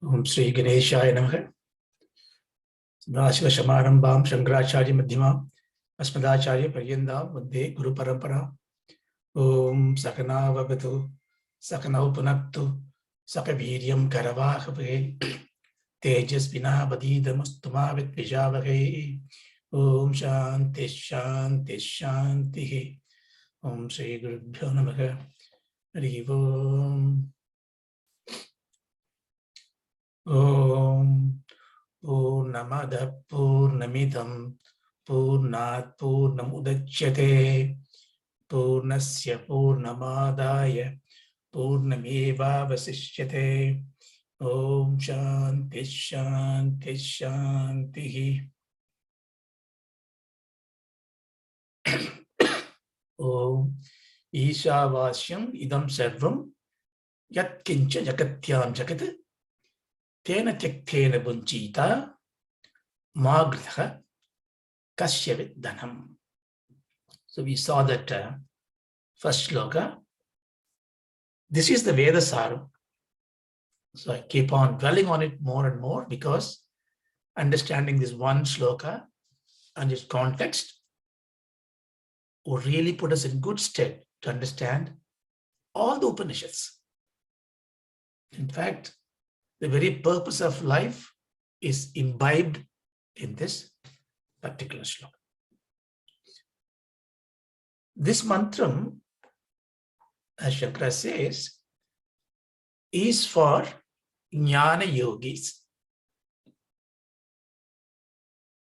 Om Sri Ganeshaya Namaha. Nasivashamarambam Shankaracharya Madhyamam Asmadacharya Paryandam Vande Guru Parampara. Om Sakana Vavatu Sakana Upanaktu Sakaviryam Karavahave Tejas Vinavadidamastuma Vitvijavave. Om Shanti Shanti Shanti. Om Sri Gurubhyo Namaha. Hari Om. Om Purnamada Purnamidam Purnat Purnamudachyate Purnasya Purnamadaya Purnameva Vasishyate. Om Shanti Shanti Shanti. Om Isavasyam Idam Sarvam Yat Kincha Jagatyam Jagat Tena Tyaktena Bunchita Magritha Kasyavit Dhanam. So we saw that first shloka. This is the Veda Saram. So I keep on dwelling on it more and more because understanding this one shloka and its context will really put us in good stead to understand all the Upanishads. In fact, the very purpose of life is imbibed in this particular shloka. This mantram, as Shankara says, is for jnana yogis.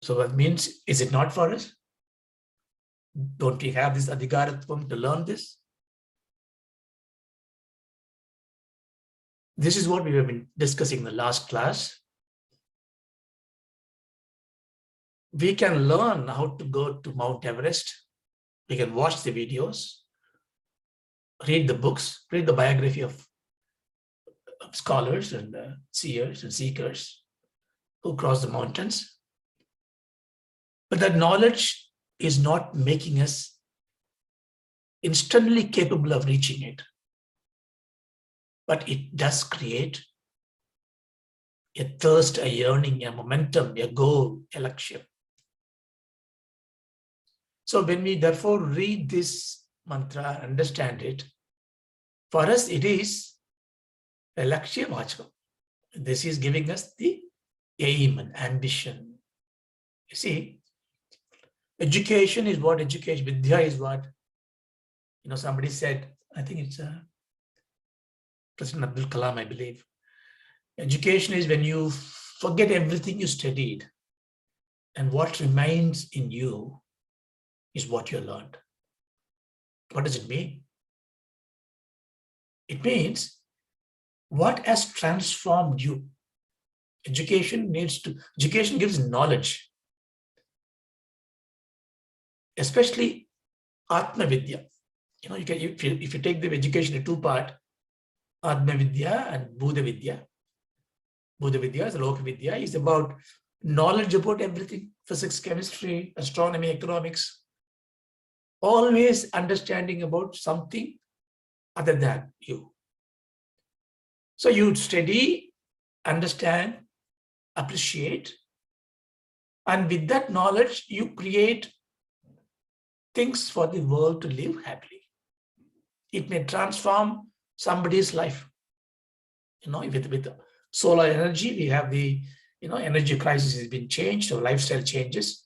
So what means, is it not for us? Don't we have this adhikaratvam to learn this? This is what we have been discussing in the last class. We can learn how to go to Mount Everest. We can watch the videos, read the books, read the biography of scholars and seers and seekers who cross the mountains. But that knowledge is not making us instantly capable of reaching it. But it does create a thirst, a yearning, a momentum, a goal, a lakshya. So when we therefore read this mantra, understand it, for us it is a lakshya vachakam. This is giving us the aim and ambition. You see, education is what education, vidya is what, somebody said, I think it's President Abdul Kalam, I believe. Education is when you forget everything you studied and what remains in you is what you learned. What does it mean? It means what has transformed you. Education gives knowledge, especially Atma Vidya. If you take the education in two parts, Atma Vidya and Buddha Vidya. Buddha Vidya, the Loka Vidya, is about knowledge about everything, physics, chemistry, astronomy, economics. Always understanding about something other than you. So you study, understand, appreciate, and with that knowledge, you create things for the world to live happily. It may transform somebody's life. With solar energy, we have the energy crisis has been changed, so lifestyle changes.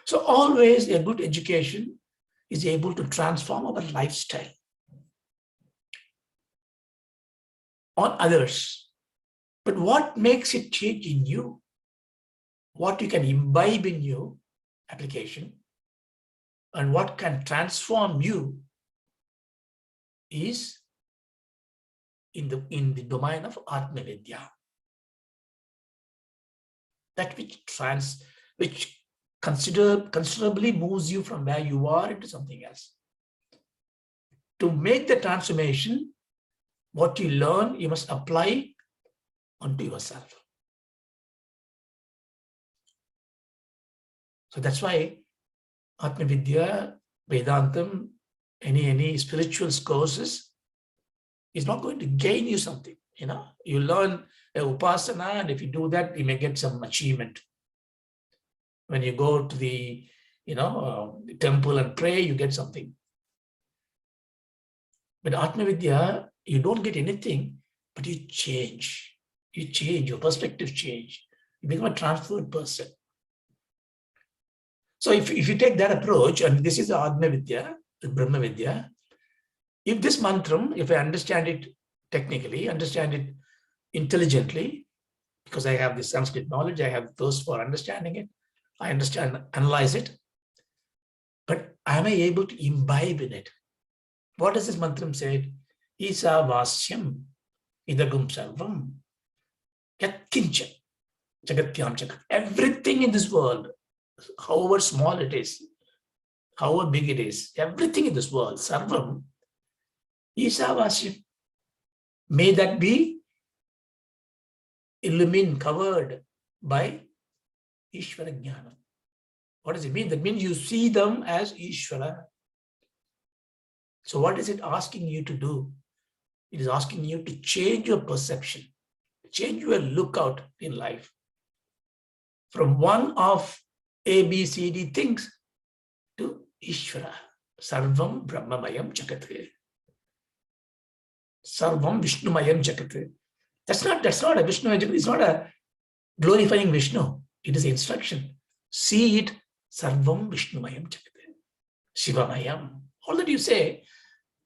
So always a good education is able to transform our lifestyle on others. But what makes it change in you? What you can imbibe in you, application, and what can transform you is in the domain of Atma Vidya. That which considerably moves you from where you are into something else. To make the transformation, what you learn, you must apply onto yourself. So that's why Atma Vidya, Vedantam, any spiritual courses is not going to gain you something. You learn a upasana, and if you do that, you may get some achievement. When you go to the temple and pray, you get something. But Atma Vidya, you don't get anything, but you change. You change, your perspective change. You become a transformed person. So if you take that approach, and this is the Atma Vidya, the Brahma Vidya, if this mantra, if I understand it technically, understand it intelligently, because I have this Sanskrit knowledge, I have thirst for understanding it, I understand, analyze it, but am I able to imbibe in it? What does this mantra say? Isavasyam idagum sarvam yatkincha jagatyam jagat. Everything in this world, however small it is, however big it is, everything in this world, sarvam, Isavasyam. May that be illumined, covered by Ishvara Jnana. What does it mean? That means you see them as Ishvara. So what is it asking you to do? It is asking you to change your perception, change your lookout in life. From one of A, B, C, D things to Ishvara. Sarvam Brahmamayam Jagat. Sarvam Vishnumayam Jagat. That's not a Vishnu. It's not a glorifying Vishnu. It is instruction. See it. Sarvam Vishnumayam Jagat. Shivamayam. All that you say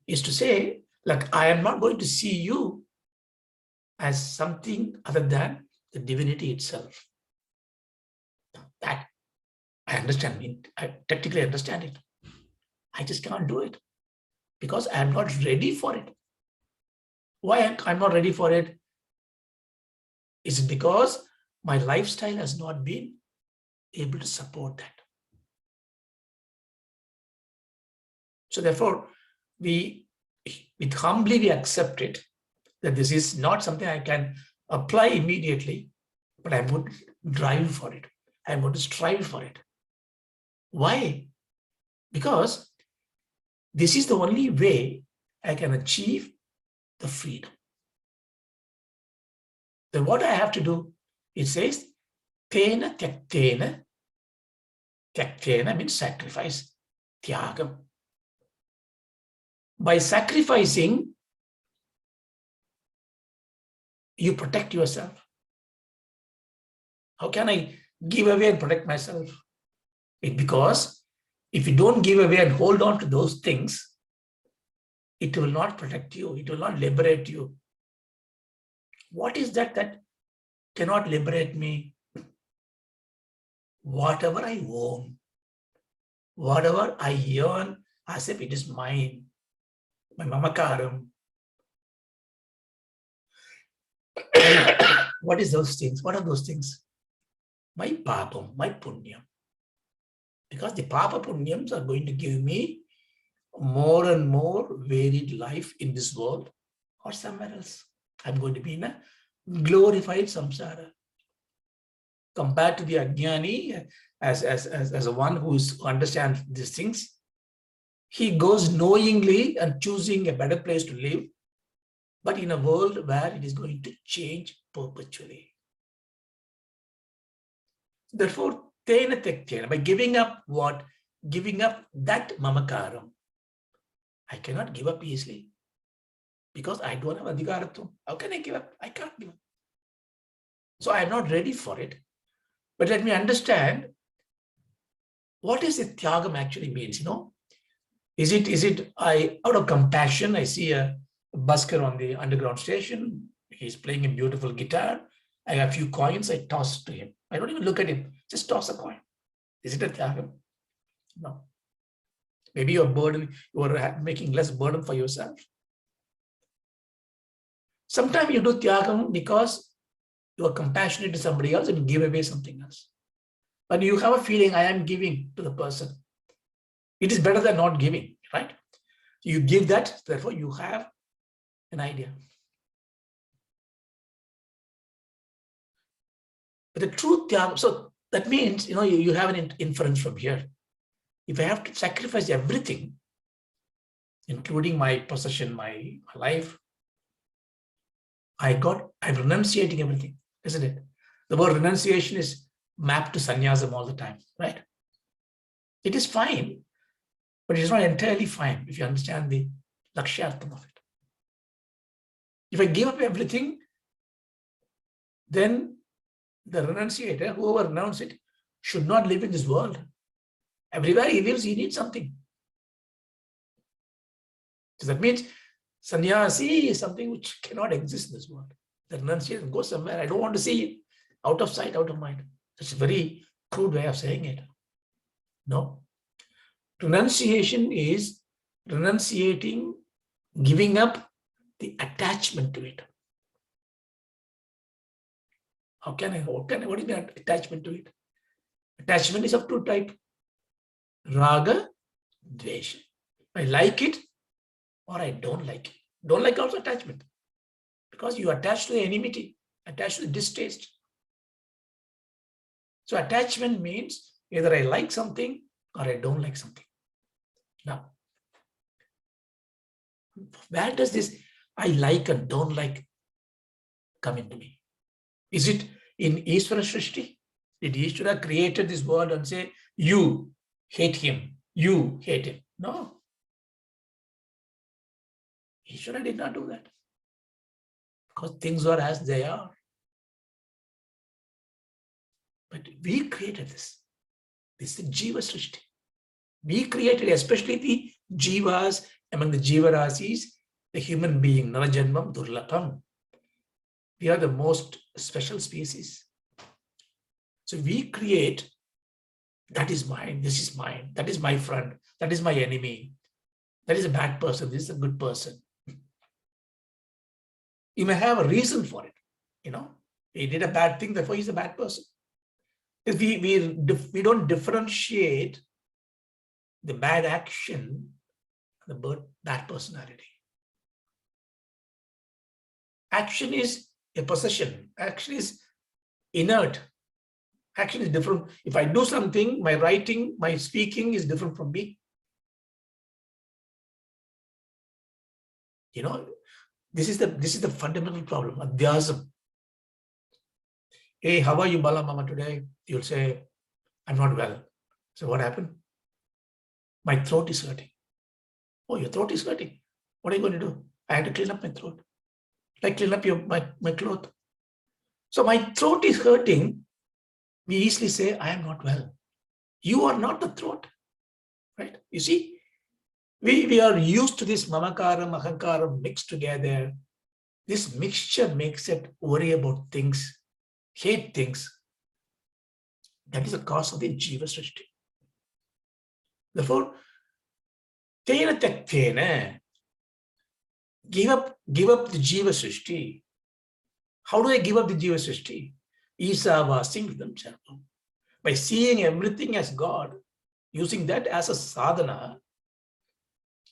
is to say, like, I am not going to see you as something other than the divinity itself. That I understand. I technically understand it. I just can't do it because I am not ready for it. Why I'm not ready for it? Is it because my lifestyle has not been able to support that? So therefore, humbly we accept it, that this is not something I can apply immediately, but I'm going to drive for it. I'm going to strive for it. Why? Because this is the only way I can achieve the freedom. Then what I have to do? It says, Tena tyaktena. Tyaktena means sacrifice. Tyagam. By sacrificing, you protect yourself. How can I give away and protect myself? Because if you don't give away and hold on to those things, it will not protect you. It will not liberate you. What is that cannot liberate me? Whatever I own, whatever I earn as if it is mine, my mamakaram. What is those things? What are those things? My papam, my punyam. Because the papa punyams are going to give me more and more varied life in this world or somewhere else. I'm going to be in a glorified samsara. Compared to the ajnani, as a one who understands these things, he goes knowingly and choosing a better place to live, but in a world where it is going to change perpetually. Therefore, tena tektena, by giving up what? Giving up that mamakaram. I cannot give up easily because I don't have adhikaratvam. How can I give up? I can't give up. So I am not ready for it. But let me understand what is it tyagam actually means, Is it out of compassion, I see a busker on the underground station, he's playing a beautiful guitar, I have a few coins, I toss to him. I don't even look at him, just toss a coin. Is it a tyagam? No. Maybe you are making less burden for yourself. Sometimes you do tyagam because you are compassionate to somebody else and you give away something else. But you have a feeling, I am giving to the person. It is better than not giving, right? You give that, therefore you have an idea. But the truth, so that means, you have an inference from here. If I have to sacrifice everything, including my possession, my life, I'm renunciating everything, isn't it? The word renunciation is mapped to sannyasam all the time, right? It is fine, but it is not entirely fine if you understand the lakshyartham of it. If I give up everything, then the renunciator, whoever renounced it, should not live in this world. Everywhere he lives, he needs something. So that means sannyasi is something which cannot exist in this world. The renunciation goes somewhere. I don't want to see it. Out of sight, out of mind. That's a very crude way of saying it. No. Renunciation is renunciating, giving up the attachment to it. What do you mean attachment to it? Attachment is of two types. Raga, dvesha. I like it or I don't like it. Don't like also attachment. Because you attach to the enmity, attach to the distaste. So attachment means either I like something or I don't like something. Now, where does this I like and don't like come into me? Is it in Isvara Srishti? Did Ishvara created this world and say, you hate him, you hate him? No. Ishvara did not do that. Because things are as they are. But we created this. This is the Jiva Srishti. We created, especially the Jivas, among the Jiva Rasis, the human being, Narajanmam Durlapam. We are the most special species. So we create, that is mine, this is mine, that is my friend, that is my enemy, that is a bad person, this is a good person. You may have a reason for it, he did a bad thing, therefore he's a bad person. We don't differentiate the bad action and the bad personality. Action is a possession. Action is inert. Action is different. If I do something, my writing, my speaking is different from me. This is the fundamental problem. Adhyasam. Hey, how are you, Bala Mama, today? You'll say, I'm not well. So what happened? My throat is hurting. Oh, your throat is hurting. What are you going to do? I had to clean up my throat. Like clean up my cloth. So my throat is hurting. We easily say, I am not well. You are not the throat. Right? You see, we are used to this mamakaram, ahankaram mixed together. This mixture makes it worry about things, hate things. That is the cause of the Jiva Srishti. Therefore, tena taktena, give up the Jiva Srishti. How do I give up the Jiva Srishti? Isavasya Upanishad. By seeing everything as God, using that as a sadhana,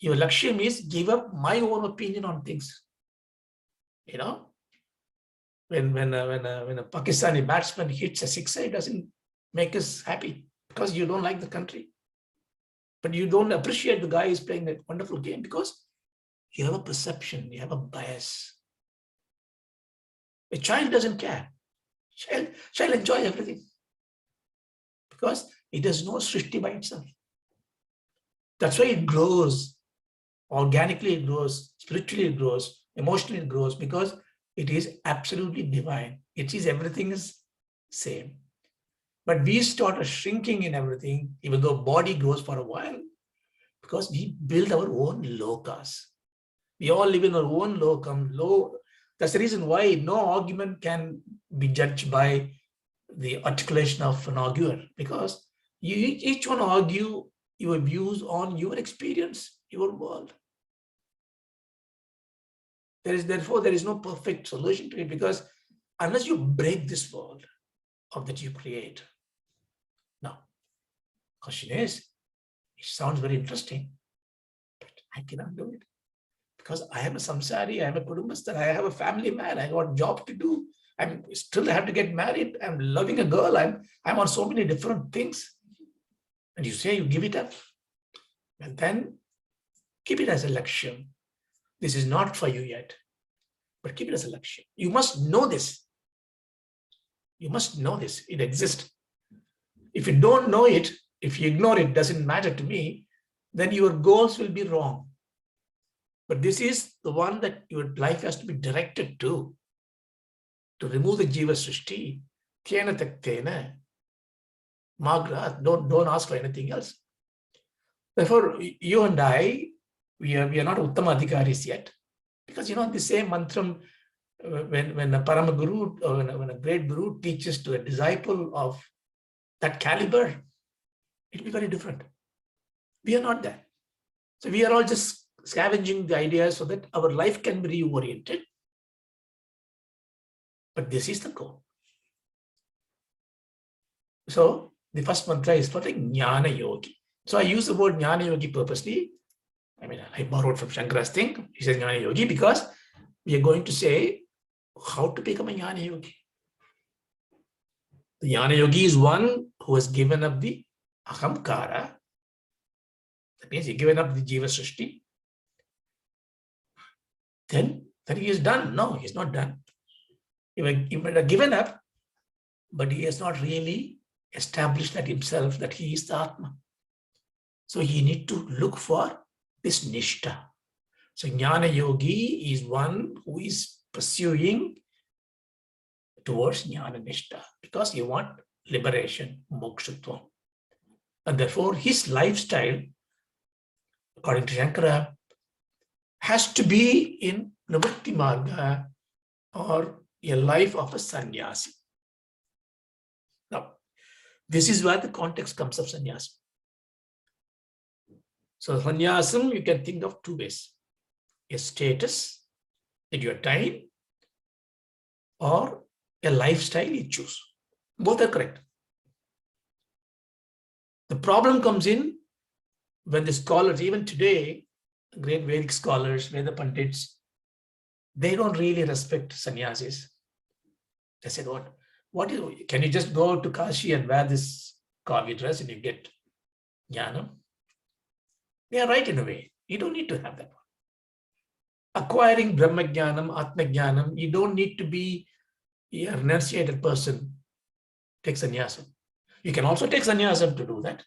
your lakshya is give up my own opinion on things. When a Pakistani batsman hits a sixer, it doesn't make us happy because you don't like the country. But you don't appreciate the guy who's playing that wonderful game because you have a perception, you have a bias. A child doesn't care. Child enjoys everything because it has no srishti by itself. That's why it grows. Organically it grows, spiritually it grows, emotionally it grows because it is absolutely divine. It is everything is same. But we start shrinking in everything, even though body grows for a while, because we build our own lokas. We all live in our own lokam. That's the reason why no argument can be judged by the articulation of an arguer, because you each one argue your views on your experience, your world. Therefore, there is no perfect solution to it, because unless you break this world of that you create. Now, question is, it sounds very interesting, but I cannot do it. Because I am a samsari, I am a kudumbasthar, I have a family man, I got a job to do. I have to get married. I'm loving a girl. I'm on so many different things. And you say you give it up. And then keep it as a lakshya. This is not for you yet. but keep it as a lakshya. You must know this. You must know this. It exists. If you don't know it, if you ignore it, doesn't matter to me, then your goals will be wrong. But this is the one that your life has to be directed to remove the jiva srishti. Kena taktena. Magra, don't ask for anything else. Therefore, you and I, we are not Uttama Adhikaris yet. Because the same mantram, when a Parama Guru or when a great Guru teaches to a disciple of that caliber, it will be very different. We are not there. So we are all just scavenging the ideas so that our life can be reoriented. But this is the goal. So the first mantra is for the Jnana Yogi. So I use the word Jnana Yogi purposely. I borrowed from Shankara's thing. He says Jnana Yogi because we are going to say how to become a Jnana Yogi. The Jnana Yogi is one who has given up the ahamkara. That means he's given up the jiva srishti. Then he is done. No, he's not done. He might have given up, but he has not really established that himself that he is the Atma. So he needs to look for this nishta. So Jnana Yogi is one who is pursuing towards Jnana Nishta because he wants liberation, mokshatva. And therefore his lifestyle, according to Shankara, has to be in Nivritti Marga or a life of a sannyasi. Now, this is where the context comes of sannyasam. So sannyasam, you can think of two ways. A status that you attain or a lifestyle you choose. Both are correct. The problem comes in when the scholars, even today, great Vedic scholars, Veda Pandits, they don't really respect sannyasis. They said, can you just go to Kashi and wear this kavi dress and you get jnana? They are right in a way. You don't need to have that one. Acquiring Brahma Jnanam, Atma Jnanam, you don't need to be a renunciated person. Take sannyasam. You can also take sannyasam to do that.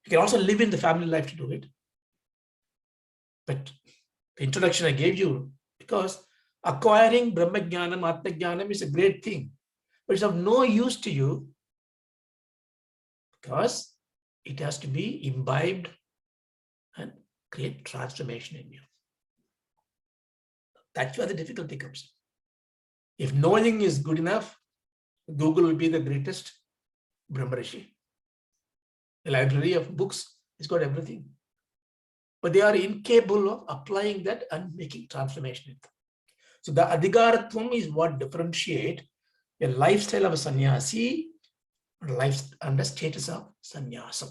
You can also live in the family life to do it. But the introduction I gave you, because acquiring Brahma Jnanam, Atma Jnanam is a great thing, but it's of no use to you because it has to be imbibed and create transformation in you. That's where the difficulty comes. If knowing is good enough, Google will be the greatest Brahmarishi. The library of books has got everything. But they are incapable of applying that and making transformation in them. So the adhikaratvam is what differentiates a lifestyle of a sannyasi and the status of sannyasam.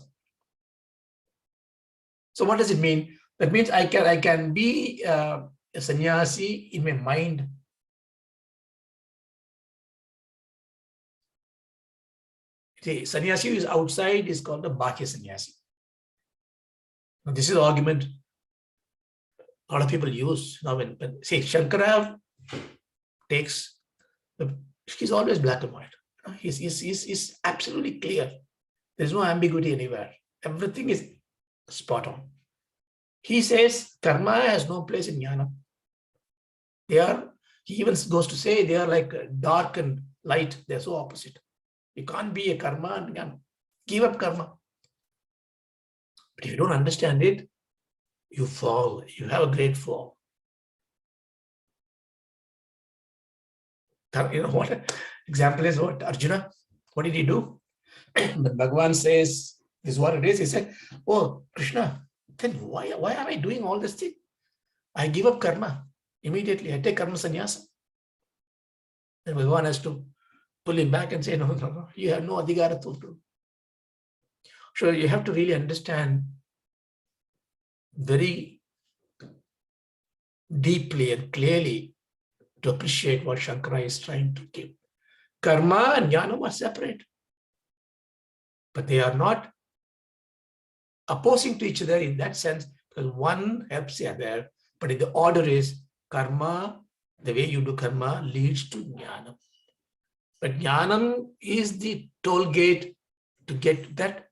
So what does it mean? That means I can be a sannyasi in my mind. See, sannyasi who is outside is called a bhakya sannyasi. Now, this is the argument a lot of people use. Now, when say Shankara takes, he's always black and white. He's absolutely clear. There's no ambiguity anywhere. Everything is spot on. He says karma has no place in jnana. He even goes to say they are like dark and light. They're so opposite. You can't be a karma and jnana. Give up karma. But if you don't understand it, you fall. You have a great fall. You know what? Example is what? Arjuna. What did he do? When Bhagavan says, this is what it is, he said, oh, Krishna, then why am I doing all this thing? I give up karma. Immediately, I take karma sannyasa. Then Bhagavan has to pull him back and say, no, you have no adhikaratva to. So you have to really understand very deeply and clearly to appreciate what Shankara is trying to give. Karma and jnana are separate, but they are not opposing to each other in that sense, because one helps the other, but the order is karma The way you do karma leads to jnanam. But jnanam is the toll gate to get that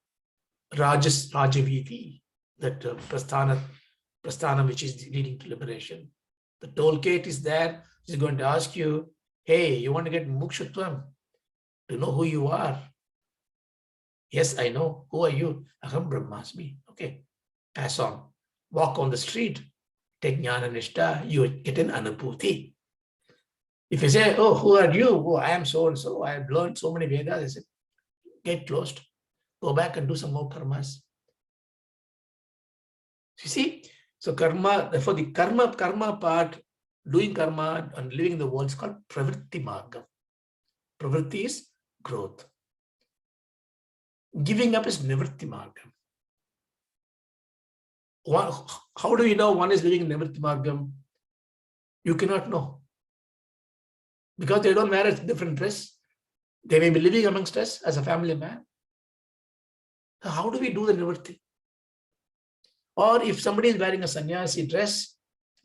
Rajaviti, that prasthana which is leading to liberation. The toll gate is there. He's going to ask you, hey, you want to get mukshutvam, to know who you are. Yes, I know. Who are you? Aham Brahmasmi. Okay, pass on. Walk on the street. Take jnana nishta. You get an anubhuti. If you say, oh, who are you? Oh, I am so and so. I have learned so many Vedas. I said, get closed. Go back and do some more karmas. You see? So karma, therefore the karma part, doing karma and living in the world is called pravritti margam. Pravritti is growth. Giving up is nivritti margam. How do you know one is living in nivritti margam? You cannot know. Because they don't wear a different dress. They may be living amongst us as a family man. So how do we do the nivritti? Or if somebody is wearing a sannyasi dress,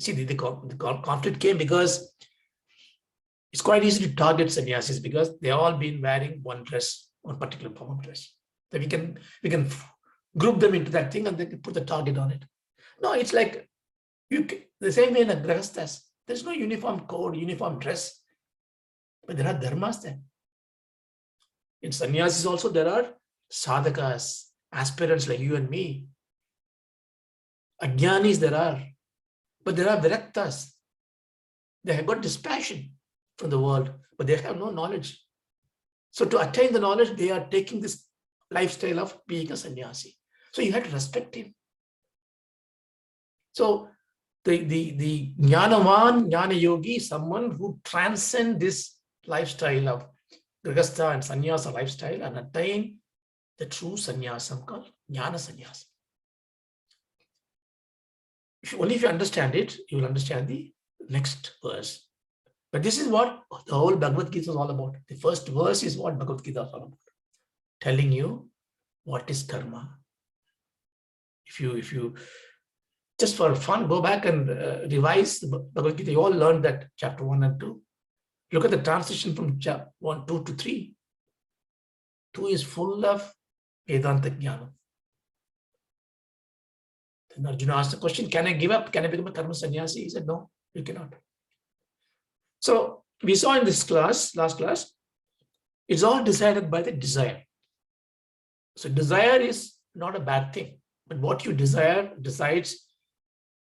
see, the conflict came because it's quite easy to target sannyasis because they all been wearing one dress, one particular form of dress. So we can group them into that thing and then put the target on it. No, it's like the same way in the grahasthas. There's no uniform code, uniform dress, but there are dharmas there. In sannyasis also there are sadhakas, aspirants like you and me. Ajnanis there are, but there are viraktas. They have got dispassion from the world, but they have no knowledge. So to attain the knowledge, they are taking this lifestyle of being a sannyasi. So you have to respect him. So the jnanavan, jnana yogi, someone who transcends this lifestyle of grihastha and sannyasa lifestyle and attain the true sannyasam called jnana sannyasa. Only if you understand it, you will understand the next verse. But this is what the whole Bhagavad Gita is all about. The first verse is what Bhagavad Gita is all about. Telling you what is karma. If you just for fun, go back and revise the Bhagavad Gita. You all learned that chapter 1 and 2. Look at the transition from chapter 1, 2 to 3. 2 is full of Vedanta Jnana. Then Arjuna asked the question, can I give up? Can I become a karma sannyasi? He said, no, you cannot. So we saw in this class, last class, it's all decided by the desire. So desire is not a bad thing, but what you desire decides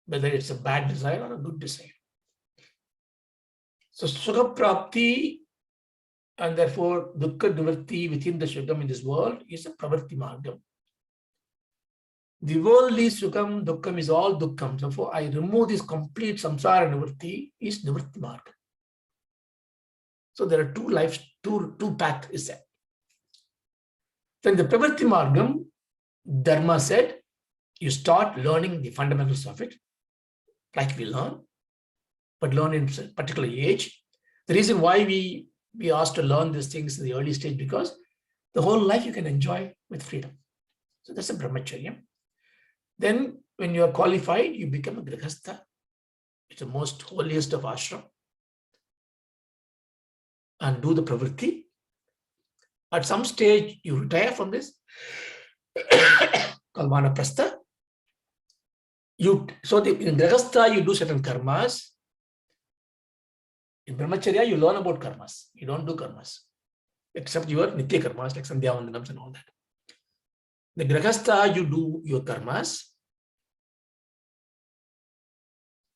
whether it's a bad desire or a good desire. So Sukha Prapti and therefore Dukkha Nivritti within the Shukham in this world is a Pravritti Margam. The worldly Sukham, Dukkham is all Dukkham. Therefore, I remove this complete Samsara Nivritti is Nivritti Margam. So there are two lives, two paths is there. Then the Pravritti Margam, Dharma said, you start learning the fundamentals of it, like we learn, but learn in a particular age. The reason why we asked to learn these things in the early stage, because the whole life you can enjoy with freedom. So that's a brahmacharya. Then when you are qualified, you become a grihastha. It's the most holiest of ashram. And do the pravritti. At some stage, you retire from this. Called vanaprastha. So in grihastha, you do certain karmas. In brahmacharya, you learn about karmas. You don't do karmas. Except your nitya karmas, like sandhya vandanams and all that. The grihastha, you do your karmas.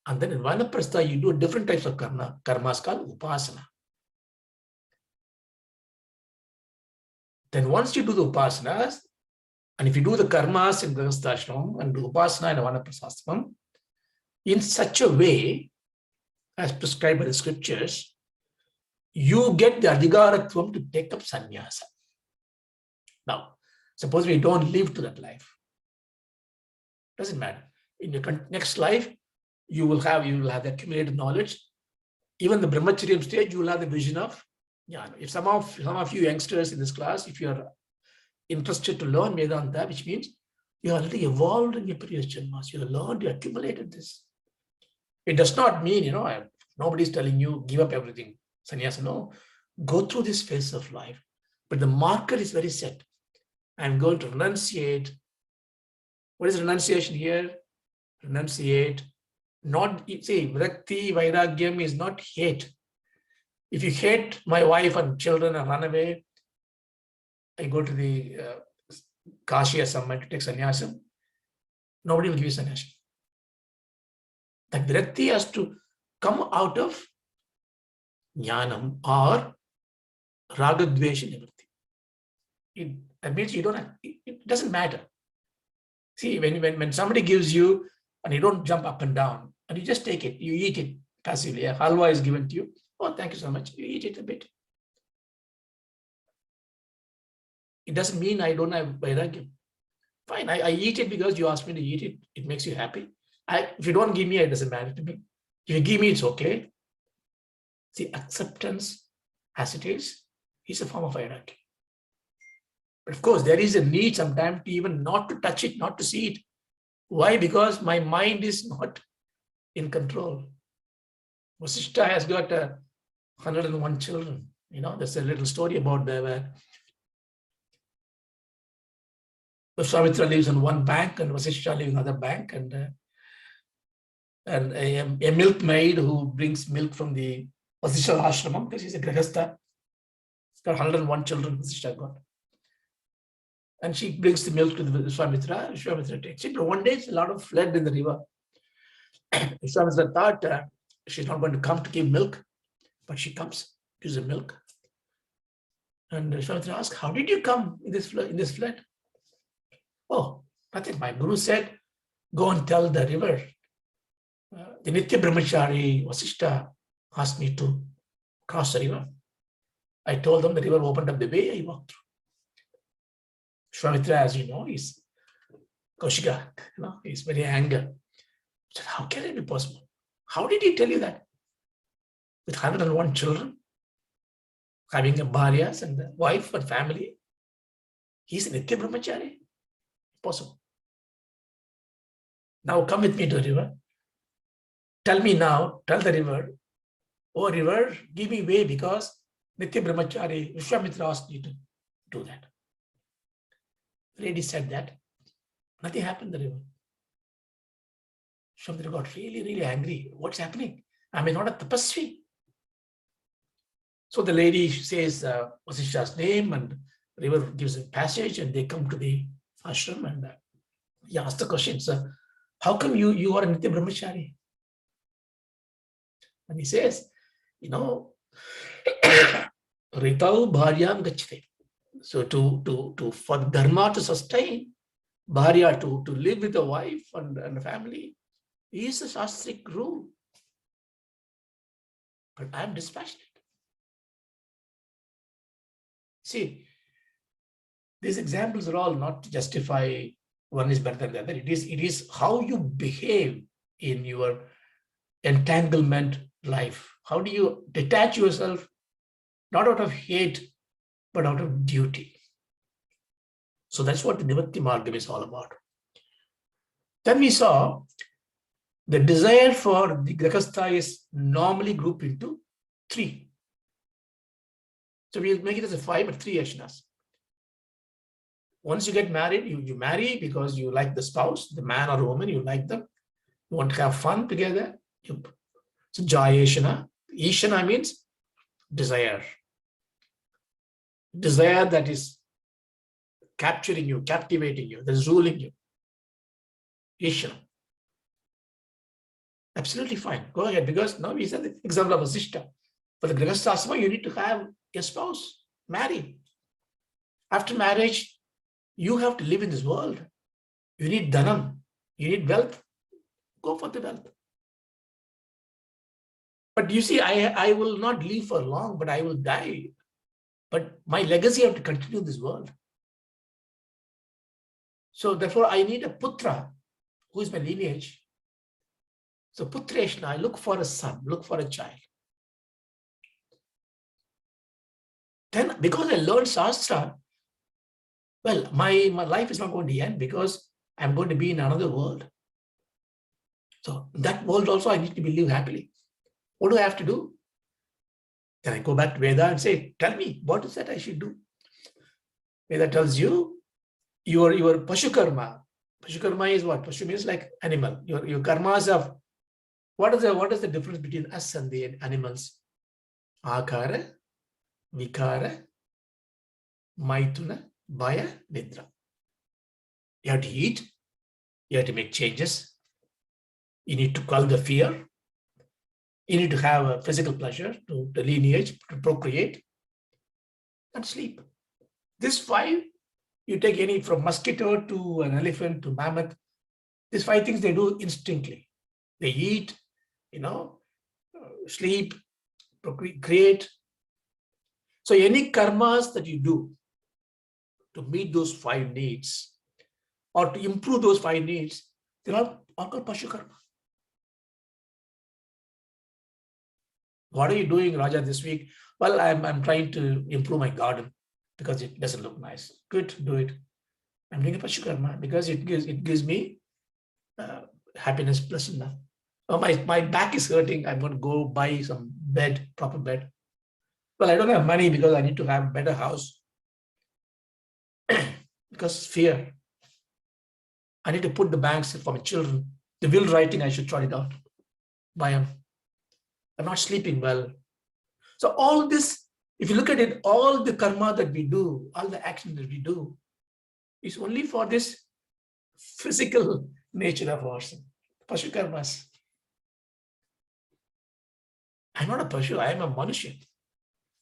And then in vanaprastha, you do different types of karmas called upasana. Then once you do the upasanas, and if you do the karmas in grihasthashram and do upasana in vanaprasthashram, in such a way, as prescribed by the scriptures, you get the adhikaratvam to take up sannyasa. Now, suppose we don't live to that life. Doesn't matter. In your next life, you will have the accumulated knowledge. Even the brahmacharya stage, you will have the vision of jnana. If some of you youngsters in this class, if you are interested to learn Vedanta, which means you are already evolved in your previous janmas, you have learned, you accumulated this. It does not mean, Nobody's telling you, give up everything. Sannyasa, no. Go through this phase of life. But the marker is very set. I'm going to renunciate. What is renunciation here? Renunciate. Not, see, Virakti, Vairagyam is not hate. If you hate my wife and children and run away, I go to the Kashi or somewhere to take sannyasam, nobody will give you sannyasam. That Virakti has to come out of jnanam or ragadvesha nivritti. That means you don't have, it doesn't matter. See, when somebody gives you and you don't jump up and down and you just take it, you eat it passively. A halwa is given to you. Oh, thank you so much. You eat it a bit. It doesn't mean I don't have vairagyam. Fine, I eat it because you asked me to eat it. It makes you happy. If you don't give me, it doesn't matter to me. If you give me, it's okay. See, acceptance as it is a form of vairagyam. But of course, there is a need sometimes to even not to touch it, not to see it. Why? Because my mind is not in control. Vasishtha has got 101 children. You know, there's a little story about there where Vishwamitra lives in one bank and Vasishtha lives in another bank, and a milkmaid who brings milk from the Vasishtha ashramam, because she's a grihastha. She's got 101 children, Vasishtha got. And she brings the milk to the Vishwamitra. Vishwamitra takes it. But one day, it's a lot of flood in the river. Vishwamitra thought she's not going to come to give milk, but she comes, gives the milk. And Vishwamitra asked, how did you come in this flood? Oh, nothing. My guru said, go and tell the river. The Nitya Brahmachari Vasishtha asked me to cross the river. I told them the river opened up the way, I walked through. Vishwamitra, as you know, is Kaushika, he's very angry. Said, how can it be possible? How did he tell you that? With 101 children, having a bharyas and a wife and family, he's a Nitya Brahmachari. Possible. Now come with me to the river. Tell me now, tell the river, oh river, give me way because Nitya Brahmachari, Vishwamitra asked you to do that. The lady said that. Nothing happened in the river. Vishwamitra got really, really angry. What's happening? Am I not a tapasvi? So the lady says Vasishtha's name, and the river gives a passage, and they come to the ashram, and he asked the question, sir, how come you are a Nitya Brahmachari? And he says, Ritau bharyam gachate. So for dharma to sustain, bharya to live with a wife and a family is a shastric rule. But I am dispassionate. See, these examples are all not to justify one is better than the other. It is how you behave in your entanglement life. How do you detach yourself, not out of hate, but out of duty? So that's what the Nivritti Margam is all about. Then we saw the desire for the Grihastha is normally grouped into 3. So we'll make it as a 5, but 3 yashanas. Once you get married, you marry because you like the spouse, the man or woman, you like them. You want to have fun together. So Jayeshana. Ishana means desire. Desire that is capturing you, captivating you, that is ruling you. Ishana. Absolutely fine. Go ahead, because now we said the example of Vasishtha. For the Grihasthasrama, you need to have a spouse, marry. After marriage, you have to live in this world. You need dhanam. You need wealth. Go for the wealth. But you see, I will not live for long, but I will die. But my legacy have to continue in this world. So therefore, I need a putra, who is my lineage. So putreshna, I look for a son, look for a child. Then because I learned Shastra, well, my life is not going to end because I'm going to be in another world. So that world also I need to live happily. What do I have to do? Then I go back to Veda and say, tell me, what is that I should do? Veda tells you, your Pashu karma. Pashu karma is what? Pashu means like animal. Your karmas of, what is the difference between us and the animals? Akara, Vikara, Maituna, Bhaya, Nidra. You have to eat, you have to make changes, you need to quell the fear, you need to have a physical pleasure, to lineage, to procreate, and sleep. This 5, you take any from mosquito to an elephant to mammoth, these 5 things they do instinctively. They eat, sleep, procreate, create. So any karmas that you do to meet those 5 needs or to improve those 5 needs, they're all called Pashu karma. What are you doing, Raja, this week? Well, I'm trying to improve my garden because it doesn't look nice. Good, do it. I'm doing a Pashu karma because it gives me happiness plus enough. Oh, my back is hurting. I'm going to go buy some bed, proper bed. Well, I don't have money because I need to have a better house. Because fear. I need to put the banks for my children. The will writing, I should try it out. Buy them. I'm not sleeping well. So all this, if you look at it, all the karma that we do, all the action that we do, is only for this physical nature of ours. Pashu karmas. I'm not a Pashu, I am a Manusya.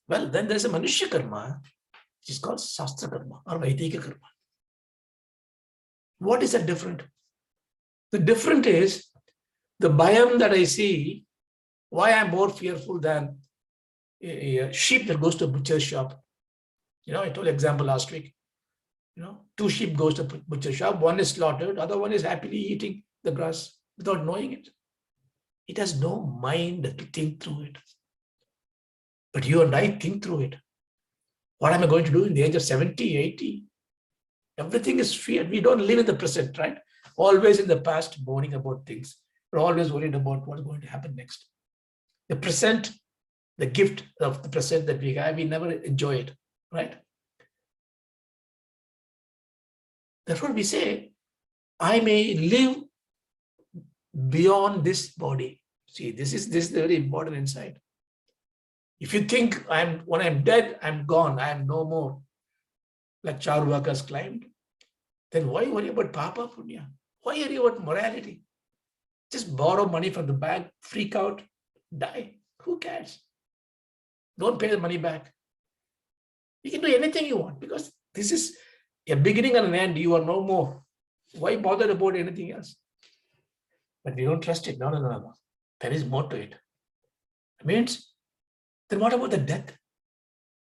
Well, then there's a Manusya karma, which is called Shastra karma or Vaidika karma. What is that different? The different is the bhayam that I see, why I'm more fearful than a sheep that goes to a butcher's shop. I told you example last week. 2 sheep goes to a butcher shop, one is slaughtered, other one is happily eating the grass without knowing it. It has no mind to think through it. But you and I think through it. What am I going to do in the age of 70, 80? Everything is fear. We don't live in the present, right? Always in the past, mourning about things. We're always worried about what's going to happen next. The present, the gift of the present that we have, we never enjoy it, right? Therefore, we say, I may live beyond this body. See, this is very important insight. If you think when I'm dead, I'm gone, I am no more, like Charvakas claimed, then why worry about Papa Punya? Why worry about morality? Just borrow money from the bank, freak out, die. Who cares? Don't pay the money back. You can do anything you want because this is a beginning and an end. You are no more. Why bother about anything else? But we don't trust it. No. There is more to it. It means, then what about the death?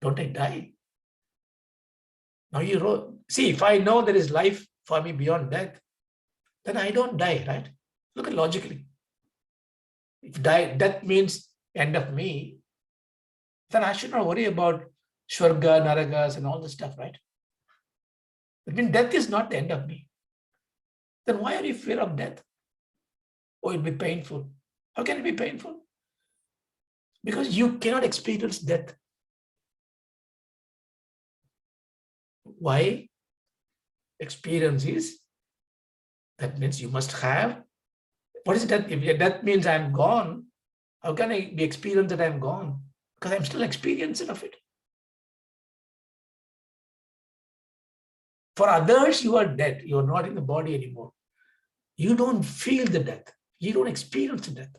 Don't I die? Now you wrote, see, if I know there is life for me beyond death, then I don't die, right? Look at logically. If death means end of me, then I should not worry about Shwarga, Naragas, and all this stuff, right? That means death is not the end of me. Then why are you fear of death? Oh, it'll be painful. How can it be painful? Because you cannot experience death. Why? Experience is, that means you must have. What is death? If death means I'm gone, how can I be experienced that I'm gone? Because I'm still experiencing of it. For others, you are dead. You are not in the body anymore. You don't feel the death. You don't experience the death.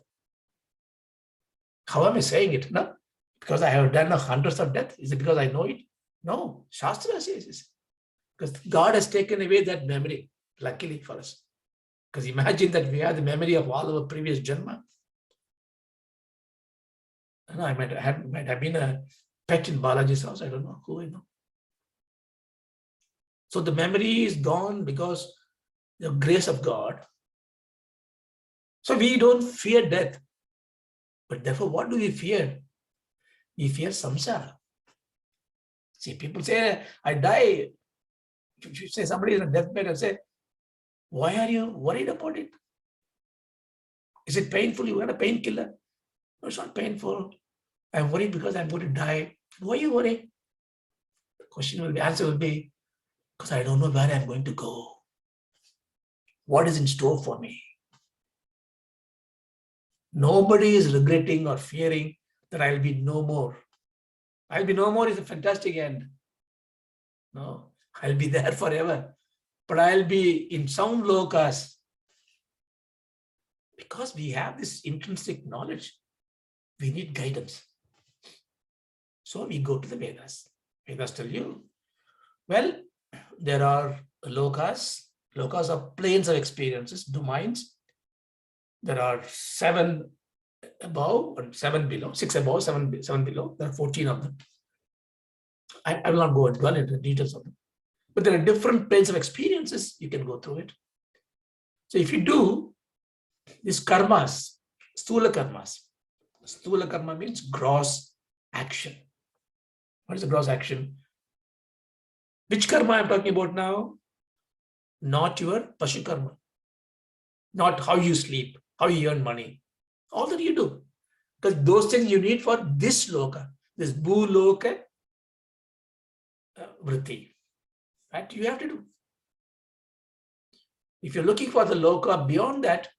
How am I saying it? No, because I have done hundreds of deaths. Is it because I know it? No, Shastra says this. Because God has taken away that memory, luckily for us. Because imagine that we have the memory of all our previous Janma. I might have been a pet in Balaji's house. I don't know who I know. So the memory is gone because the grace of God. So we don't fear death. But therefore, what do we fear? We fear samsara. See, people say, I die. If you say somebody is on deathbed and say, why are you worried about it? Is it painful? You want a painkiller? It's not painful. I'm worried because I'm going to die. Why are you worried? The question will be, answer will be, because I don't know where I'm going to go. What is in store for me? Nobody is regretting or fearing that I'll be no more. I'll be no more is a fantastic end. No, I'll be there forever. But I'll be in some lokas. Because we have this intrinsic knowledge, we need guidance. So we go to the Vedas. Vedas tell you, well, there are lokas. Lokas are planes of experiences, domains. There are 7 above and 7 below, 6 above, 7 below. There are 14 of them. I will not go and dwell into the details of them. But there are different planes of experiences. You can go through it. So if you do these karmas, stula karmas. Stula karma means gross action. What is the gross action? Which karma I'm talking about now? Not your pashu karma. Not how you sleep, how you earn money. All that you do. Because those things you need for this loka, this bhu-loka vritti. That you have to do. If you're looking for the loka beyond that,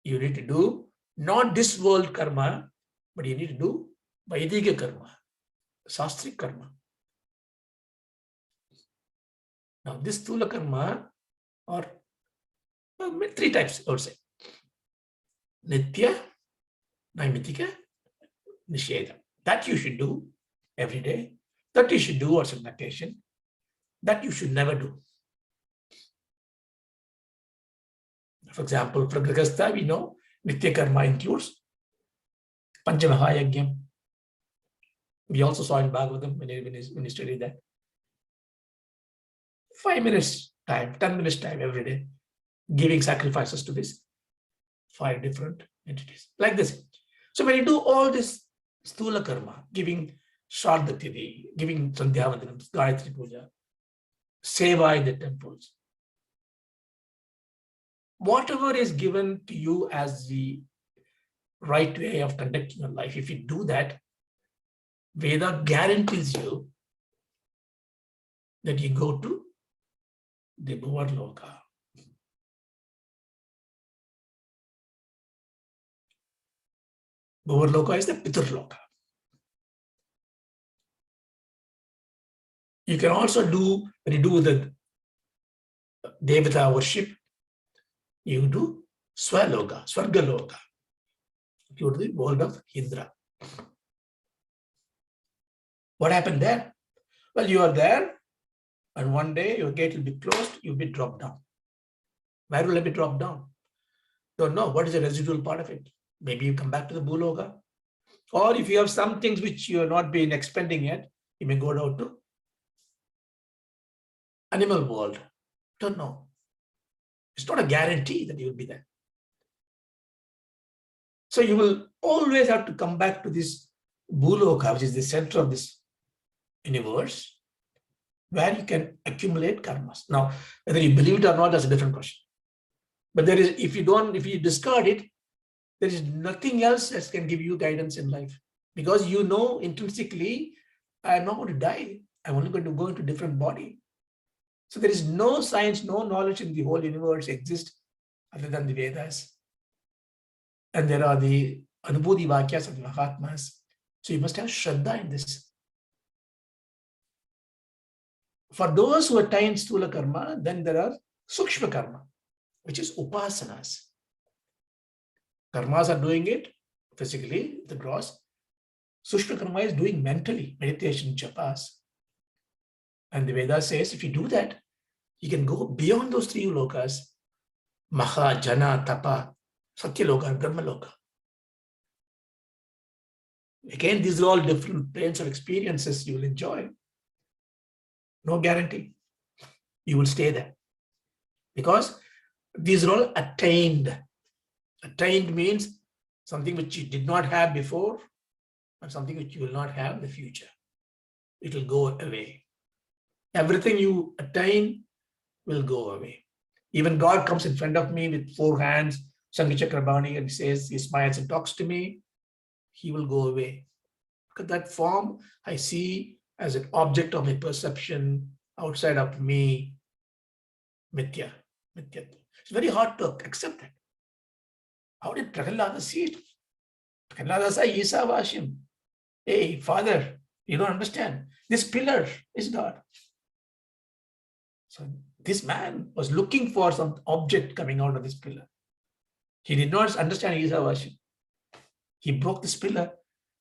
you need to do not this world karma, but you need to do Vaidika karma, Sastric karma. Now, this Thula karma, or 3 types, I would say. Nitya, Naimitika, Nisheda. That you should do every day. That you should do as a meditation. That you should never do. For example, for Grihastha, we know Nitya karma includes Panchamahayagyam. We also saw in Bhagavatam when you studied that. 5 minutes time, 10 minutes time every day, giving sacrifices to these 5 different entities. Like this. So when you do all this stula karma, giving Shraddha Tithi, giving Sandhyavandanam, Gayatri Puja, Seva in the temples, whatever is given to you as the right way of conducting your life, if you do that, Veda guarantees you that you go to the Bhuvarloka. Bhuvarloka is the Piturloka. You can also do, when you do the Devata worship, you do Swaloka, Swargaloka. You go to the world of Indra. What happened there? Well, you are there, and one day your gate will be closed, you'll be dropped down. Where will I be dropped down? Don't know. What is the residual part of it? Maybe you come back to the Bhuloka. Or if you have some things which you have not been expending yet, you may go down to animal world. Don't know. It's not a guarantee that you will be there. So you will always have to come back to this Bhuloka, which is the center of this universe, where you can accumulate karmas. Now, whether you believe it or not, that's a different question. But there is, if you discard it, there is nothing else that can give you guidance in life. Because you know intrinsically, I am not going to die. I'm only going to go into a different body. So there is no science, no knowledge in the whole universe exists other than the Vedas. And there are the Anubhuti Vakyas of the Mahatmas. So you must have Shraddha in this. For those who attain Stula Karma, then there are Sukshma Karma, which is Upasanas. Karmas are doing it physically, the gross. Sukshma Karma is doing mentally, meditation, japas. And the Veda says, if you do that, you can go beyond those 3 lokas, Maha, Jana, Tapa, Satyaloka, and Brahmaloka. Again, these are all different planes of experiences you will enjoy. No guarantee you will stay there. Because these are all attained. Attained means something which you did not have before, and something which you will not have in the future. It will go away. Everything you attain will go away. Even God comes in front of me with 4 hands, Sanghi Chakrabani, and he says, he smiles and talks to me. he will go away. Because that form I see as an object of my perception outside of me, mithya. It's very hard to accept that. How did Prahalada see it? Prahalada said, Isavasya. Hey, father, you don't understand. This pillar is God. So this man was looking for some object coming out of this pillar. He did not understand Isavasya. He broke this pillar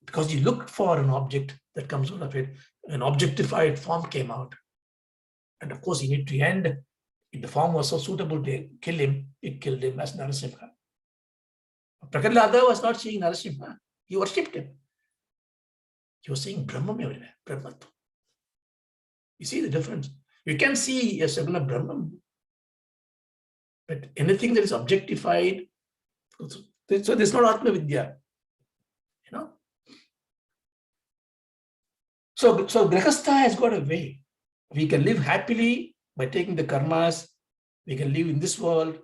because he looked for an object that comes out of it. An objectified form came out. And of course, he needed to end. If the form was so suitable to kill him, it killed him as Narasimha. Prahalada was not seeing Narasimha. He worshipped him. He was saying Brahman everywhere, Brahmatva. You see the difference? You can see a Saguna Brahman, but anything that is objectified, so there's not Atma Vidya. You know? So Grihastha has got a way. We can live happily by taking the karmas. We can live in this world.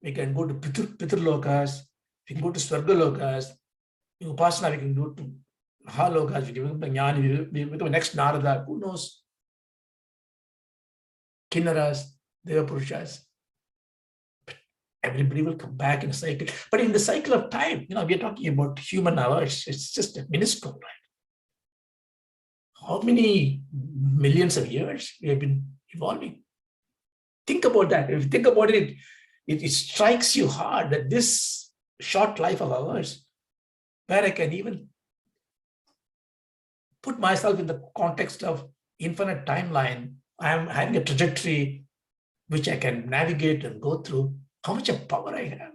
We can go to Pitar Lokas. We can go to Swarga Lokas. In Upasana, we can go to Mahalokas. We can become Jnani. We become the next Narada. Who knows? Kinnaras, Deva Purushas. Everybody will come back in a cycle. But in the cycle of time, we are talking about human hours. It's just a minuscule, right? How many millions of years we have been evolving? Think about that. If you think about it, it strikes you hard that this short life of ours, where I can even put myself in the context of infinite timeline, I am having a trajectory which I can navigate and go through. How much of power I have?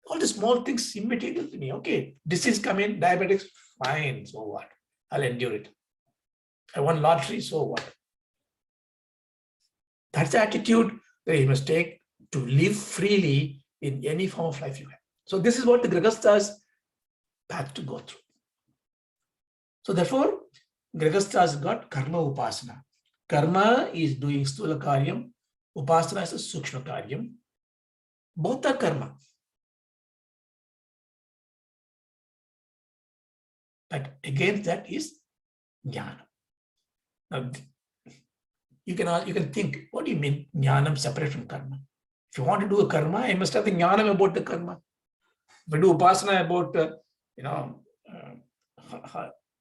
All the small things immaterial to me. Okay, disease come in, diabetics, fine, so what? I'll endure it. I won lottery, so what? That's the attitude that you must take to live freely in any form of life you have. So this is what the Grihastha's path to go through. So therefore, Grihastha's got karma upasana. Karma is doing stula karyam, upasana is a sukshma karyam. Both are karma. But against that is jnana. Now, you can think, what do you mean jnanam separate from karma? If you want to do a karma, I must have the jnanam about the karma. If I do upasana about,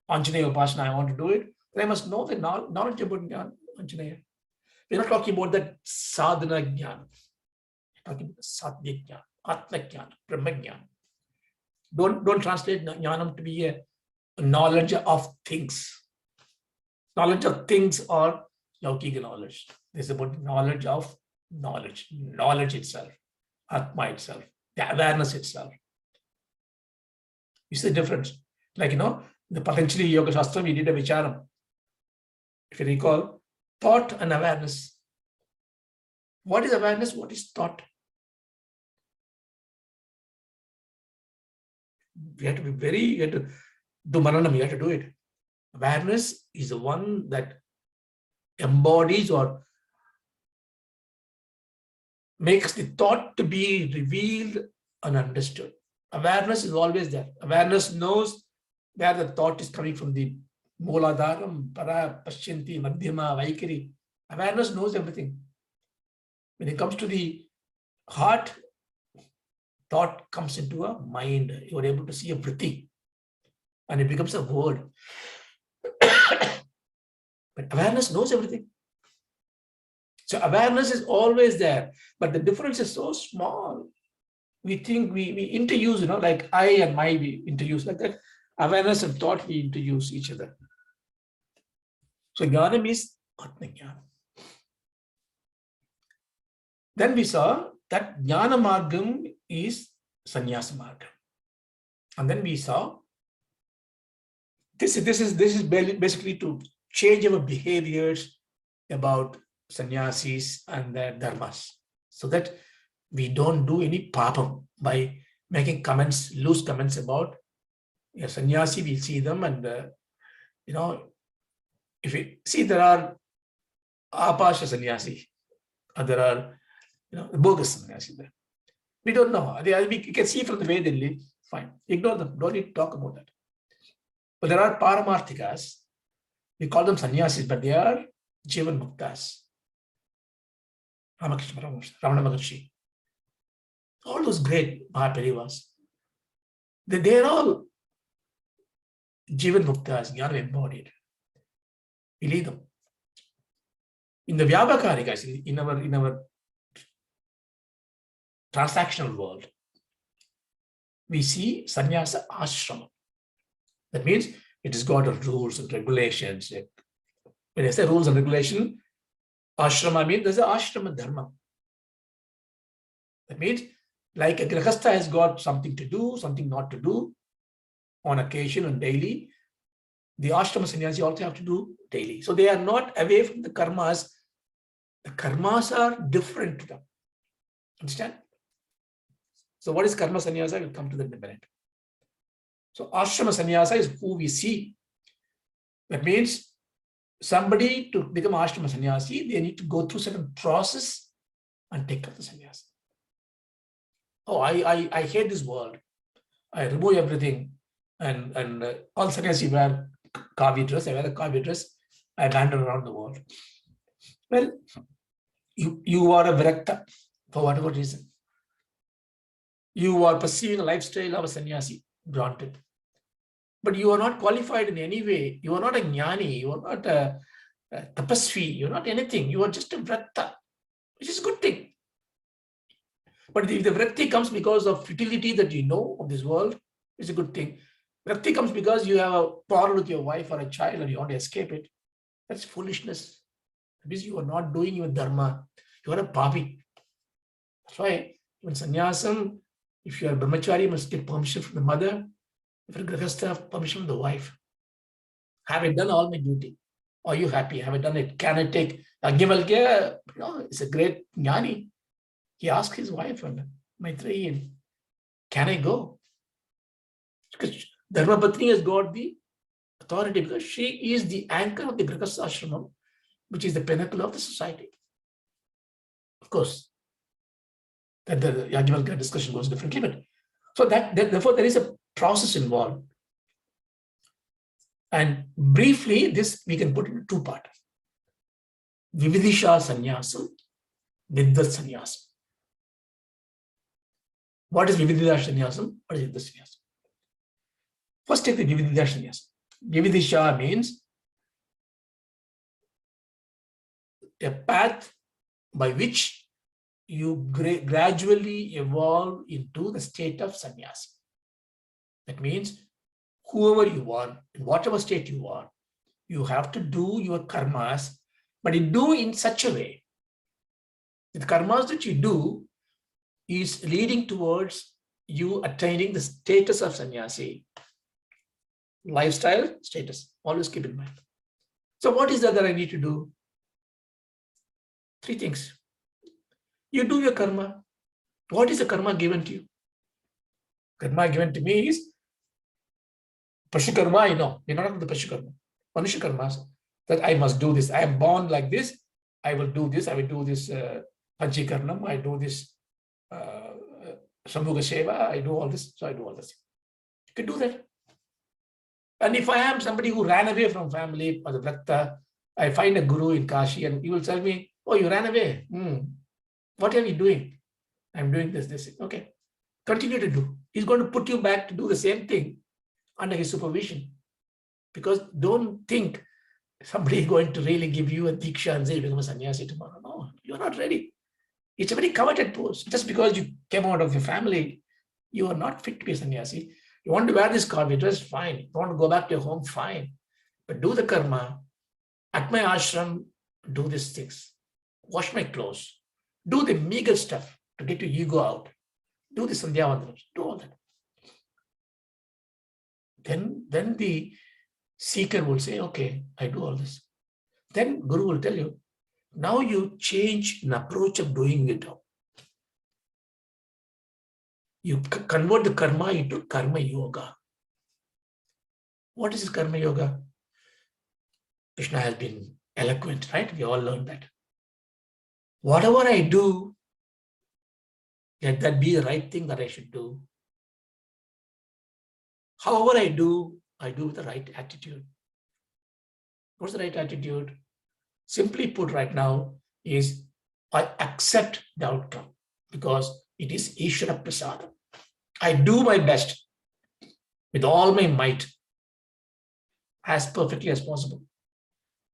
Anjaneya upasana, I want to do it, then I must know the knowledge about Anjaneya. We're not talking about that sadhana jnana. We're talking about sadhya jnana, atma jnana, brahma jnana. Don't translate jnanam to be a knowledge of things. Knowledge of things or Laukika knowledge. This is about knowledge of knowledge itself, Atma itself, the awareness itself. You see the difference? Like, the Patanjali Yoga Shastra, we did a vicharam. If you recall, thought and awareness. What is awareness? What is thought? We have to do maranam, we have to do it. Awareness is the one that embodies or makes the thought to be revealed and understood. Awareness is always there. Awareness knows where the thought is coming from, the Mooladharam, Para, Pashyanti, Madhyama, Vaikari. Awareness knows everything. When it comes to the heart, thought comes into a mind. You are able to see a vritti and it becomes a word. But awareness knows everything. So awareness is always there, but the difference is so small. We think we interuse, like I and my, we interuse like that. Awareness and thought, we interuse each other. So jnanam is atma jnana. Then we saw that jnana margam is sannyasa margam. And then we saw this is basically to change our behaviors about sannyasis and their dharmas, so that we don't do any papam by making comments, loose comments about a sannyasi. We see them and, if we see there are apasha sannyasi, and there are, bogus sannyasi there. We don't know. We can see from the way they live, fine. Ignore them. Don't need to talk about that. But there are Paramarthikas. We call them sannyasis, but they are Jivan Muktas. Ramakrishna Paramahamsa, Ramana Maharshi. All those great Mahaperivas. They are all Jivan Muktas, Jnana embodied. We lead them. In the Vyabhakarikas, in our transactional world, we see sannyasa ashrama. That means it has got rules and regulations. When I say rules and regulation, ashrama means there's an ashrama dharma. That means like a grihastha has got something to do, something not to do on occasion and daily, the ashrama sannyasi also have to do daily. So they are not away from the karmas. The karmas are different to them. Understand? So what is karma sannyasa? We'll come to that in a minute. So ashrama sannyasa is who we see. That means somebody to become ashrama sannyasi, they need to go through certain process and take up the sannyasa. Oh, I hate this world. I remove everything and all sannyasi wear kavi dress. I wear the kavi dress. I wander around the world. Well, you are a virakta for whatever reason. You are pursuing a lifestyle of a sannyasi, granted. But you are not qualified in any way. You are not a jnani. You are not a tapasvi. You are not anything. You are just a virakta, which is a good thing. But if the vrakti comes because of futility that you know of this world, it's a good thing. Vrakti comes because you have a quarrel with your wife or a child and you want to escape it. That's foolishness. That means you are not doing your dharma. You are a papi. That's why when sannyasam, if you are brahmachari, you must get permission from the mother. If you are grihastha, permission from the wife. Have I done all my duty? Are you happy? Have I done it? Can I take Agyavalkya? No, it's a great jnani. He asked his wife, Maitreyi, can I go? Because Dharma Patni has got the authority because she is the anchor of the Grihastha Ashramam, which is the pinnacle of the society. Of course, that the Yajnavalkya discussion goes differently, but so therefore there is a process involved. And briefly, this we can put into two parts. Vividisha sannyasam, Viddhat sannyasam. What is Vividisha sannyasam? What is Viddhat sannyasam? First take the Vividisha sannyasam. Vividisha means a path by which you gradually evolve into the state of sannyasi. That means whoever you are, in whatever state you are, you have to do your karmas, but you do in such a way. The karmas that you do is leading towards you attaining the status of sannyasi. Lifestyle, status, always keep in mind. So what is that I need to do? Three things. You do your karma. What is the karma given to you? Karma given to me is Pashu karma, I know. We're not the Pashu karma. Manusha karmas. That I must do this. I am born like this. I will do this. I will do this Panchikarnam. I do this Sambhuga Seva. I do all this. So I do all this. You can do that. And if I am somebody who ran away from family or the Bhakta, I find a guru in Kashi and he will tell me, oh, you ran away. What are you doing? I'm doing this. Okay. Continue to do. He's going to put you back to do the same thing under his supervision. Because don't think somebody is going to really give you a diksha and say, become a sannyasi tomorrow. No, you're not ready. It's a very coveted post. Just because you came out of your family, you are not fit to be a sannyasi. You want to wear this kavi dress, fine. You want to go back to your home, fine. But do the karma. At my ashram, do these things. Wash my clothes. Do the meager stuff to get your ego out. Do the sandhyavandanas. Do all that. Then the seeker will say, okay, I do all this. Then Guru will tell you, now you change an approach of doing it. You convert the karma into karma yoga. What is karma yoga? Krishna has been eloquent, right? We all learned that. Whatever I do, let that be the right thing that I should do. However I do, I do with the right attitude. What's the right attitude? Simply put right now is I accept the outcome because it is Ishvara Prasadam. I do my best with all my might as perfectly as possible.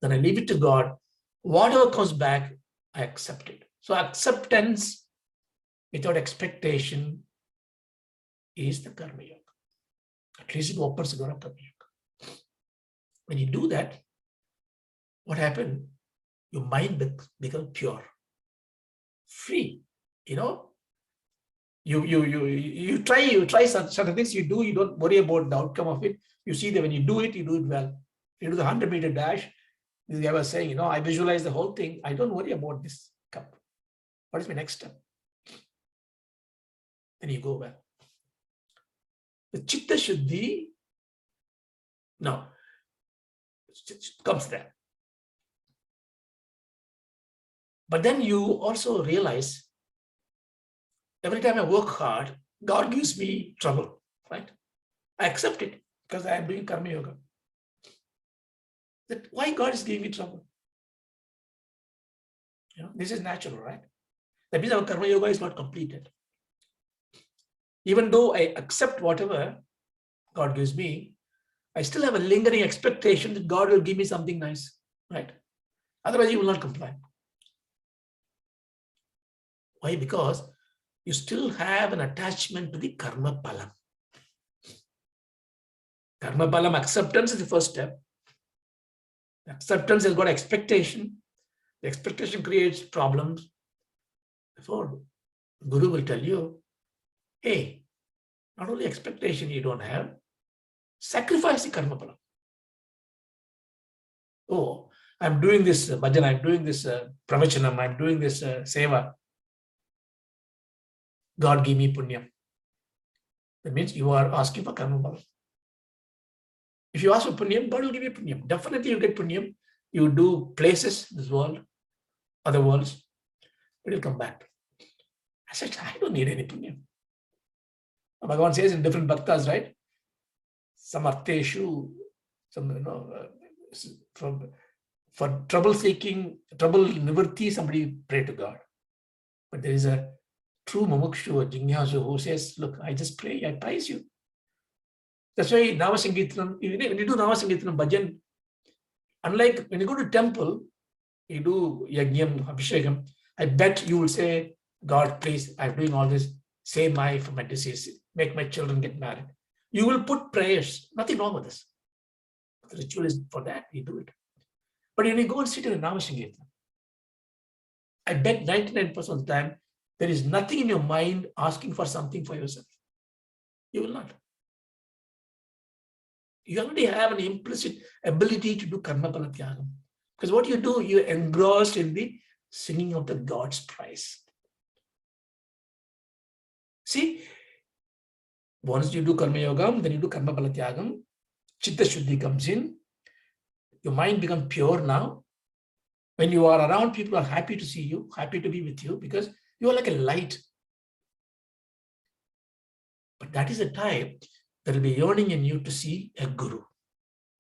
Then I leave it to God. Whatever comes back, I accept it. So acceptance without expectation is the Karma Yoga. At least it opens the door of Karma Yoga. When you do that, what happened? Your mind becomes pure, free. You try certain things you do, you don't worry about the outcome of it. You see that when you do it well. You do the 100-meter dash. This guy was saying, I visualize the whole thing. I don't worry about this cup. What is my next step? Then you go well. The Chitta Shuddhi, no, comes there. But then you also realize every time I work hard, God gives me trouble, right? I accept it because I am doing Karma Yoga. That why God is giving me trouble? This is natural, right? That means our Karma Yoga is not completed. Even though I accept whatever God gives me, I still have a lingering expectation that God will give me something nice, right? Otherwise, you will not comply. Why? Because you still have an attachment to the karma palam. Karma palam acceptance is the first step. Acceptance has got expectation. The expectation creates problems. Therefore, Guru will tell you, hey, not only expectation you don't have, sacrifice the karma palam. Oh, I'm doing this bhajan, I'm doing this pravachanam, I'm doing this seva. God give me punyam. That means you are asking for karma palam. If you ask for punyam, God will give you punyam. Definitely you get punyam. You do places, this world, other worlds, but you'll come back. I said, I don't need any punyam. Bhagavan says in different bhaktas, right? Samarteshu, for trouble seeking, trouble nivritti, somebody pray to God. But there is a true mumukshu, a jnyasu, who says, look, I just pray, I praise you. That's why Namasankirtanam, when you do Namasankirtanam bhajan, unlike when you go to temple, you do yajnam, abhishekam, I bet you will say, God, please, I'm doing all this, save my for my disease, make my children get married. You will put prayers, nothing wrong with this. The ritual is for that, you do it. But when you go and sit in a Namasankirtanam, I bet 99% of the time, there is nothing in your mind asking for something for yourself. You will not. You already have an implicit ability to do karma pala tyagam. Because what you do, you're engrossed in the singing of the God's praise. See, once you do karma yogam, then you do karma pala tyagam, chitta shuddhi comes in, your mind becomes pure now. When you are around, people are happy to see you, happy to be with you, because you are like a light. But that is a time there will be yearning in you to see a guru.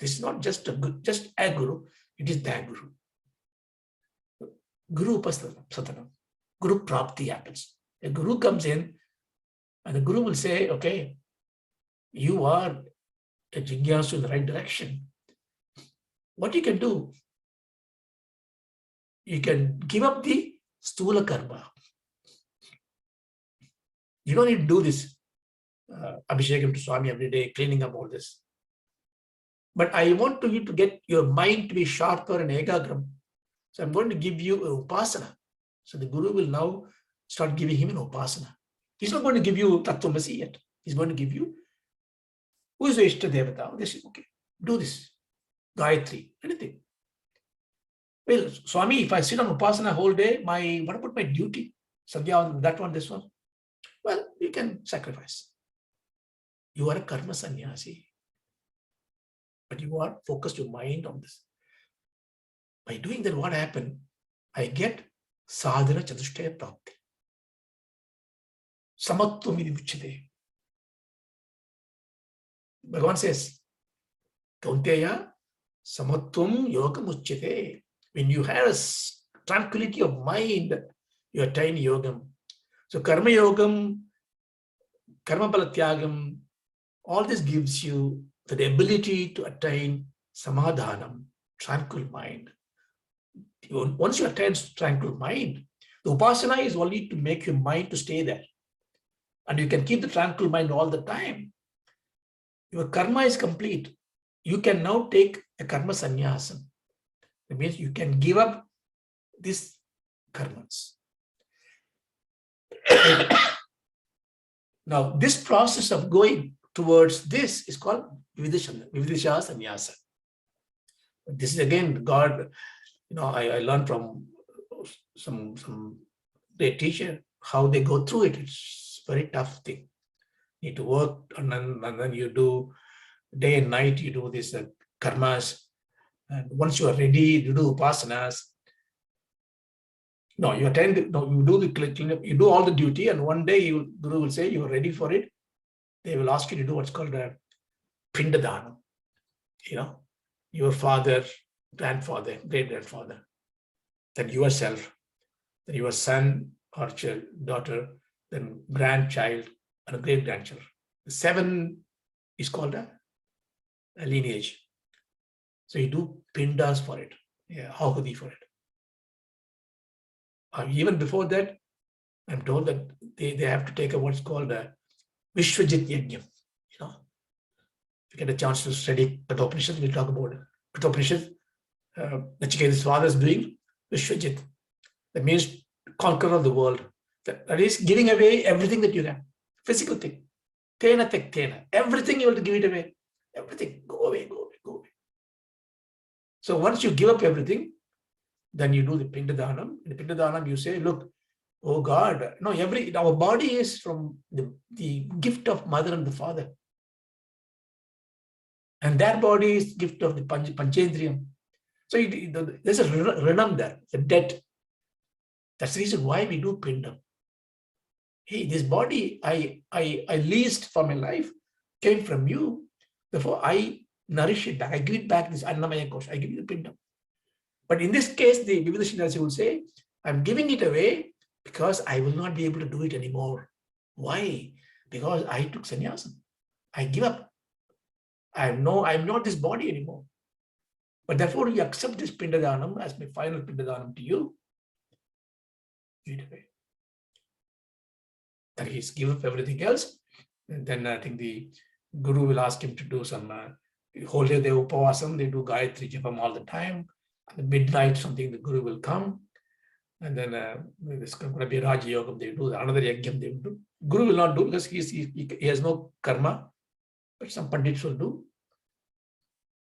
This is not just a guru, it is the guru. Guru upasadanam, guru prapti happens. A guru comes in and the guru will say, okay, you are a jnyasu in the right direction. What you can do, you can give up the stula karma. You don't need to do this abhishekam to Swami every day, cleaning up all this. But I want you to get your mind to be sharper and ekagram. So I'm going to give you an upasana. So the guru will now start giving him an upasana. He's not going to give you tattvamasi yet. He's going to give you, who is the Ishta Devata? They say, okay, do this. Gayatri, anything. Well, Swami, if I sit on upasana whole day, what about my duty? Sandhya, that one, this one. Well, you can sacrifice. You are a karma sannyasi. But you are focused your mind on this. By doing that, what happened? I get sadhana chatushtaya prapti. Samatvam iti uchyate. Bhagavan says, Kaunteya, samatvam yogam uchyate. When you have a tranquility of mind, you attain yogam. So karma yogam, karma balatyagam, all this gives you the ability to attain samadhanam, tranquil mind. Once you attain tranquil mind, the upasana is only to make your mind to stay there. And you can keep the tranquil mind all the time. Your karma is complete. You can now take a karma sannyasam. That means you can give up these karmas. Now, this process of going towards this is called Vividisha sannyasa. This is again God, I learned from some great teacher how they go through it. It's a very tough thing. You need to work, and then you do day and night, you do this karmas. And once you are ready, you do upasanas. No, you attend, no, you do the cleanup, you do all the duty, and one day Guru will say you are ready for it. They will ask you to do what's called a pindadana. Your father, grandfather, great-grandfather, then yourself, then your son or daughter, then grandchild, and a great-grandchild. The 7 is called a lineage. So you do pindas for it, ahudi for it. Even before that, I'm told that they have to take what's called a Vishwajit Yajnam. If you get a chance to study Upanishad, we'll talk about it. Upanishad, Nachiketa's father is doing Vishwajit. That means conqueror of the world. That is giving away everything that you have. Physical thing. Tena tek tena. Everything you have to give it away. Everything. Go away, go away, go away. So once you give up everything, then you do the Pindadanam. In the Pindadanam, you say, look, oh God, no, our body is from the gift of mother and the father. And that body is gift of the Panchendriyam. So there's a renam there, a debt. That's the reason why we do Pindam. Hey, this body I leased for my life came from you. Therefore, I nourish it back. I give it back, this Annamaya Kosh. I give you the Pindam. But in this case, the Vividisha will say, I'm giving it away because I will not be able to do it anymore. Why? Because I took sannyasam. I give up. I'm not this body anymore. But therefore, you accept this Pindadanam as my final Pindadanam to you. Give it away. That is, give up everything else. And then I think the Guru will ask him to do some whole day, they upavasam, they do Gayatri Japam all the time. At midnight, something, the Guru will come. And then there's going to be Raja Yogam, they do another Yajnam, they do. Guru will not do because he has no karma, but some Pandits will do.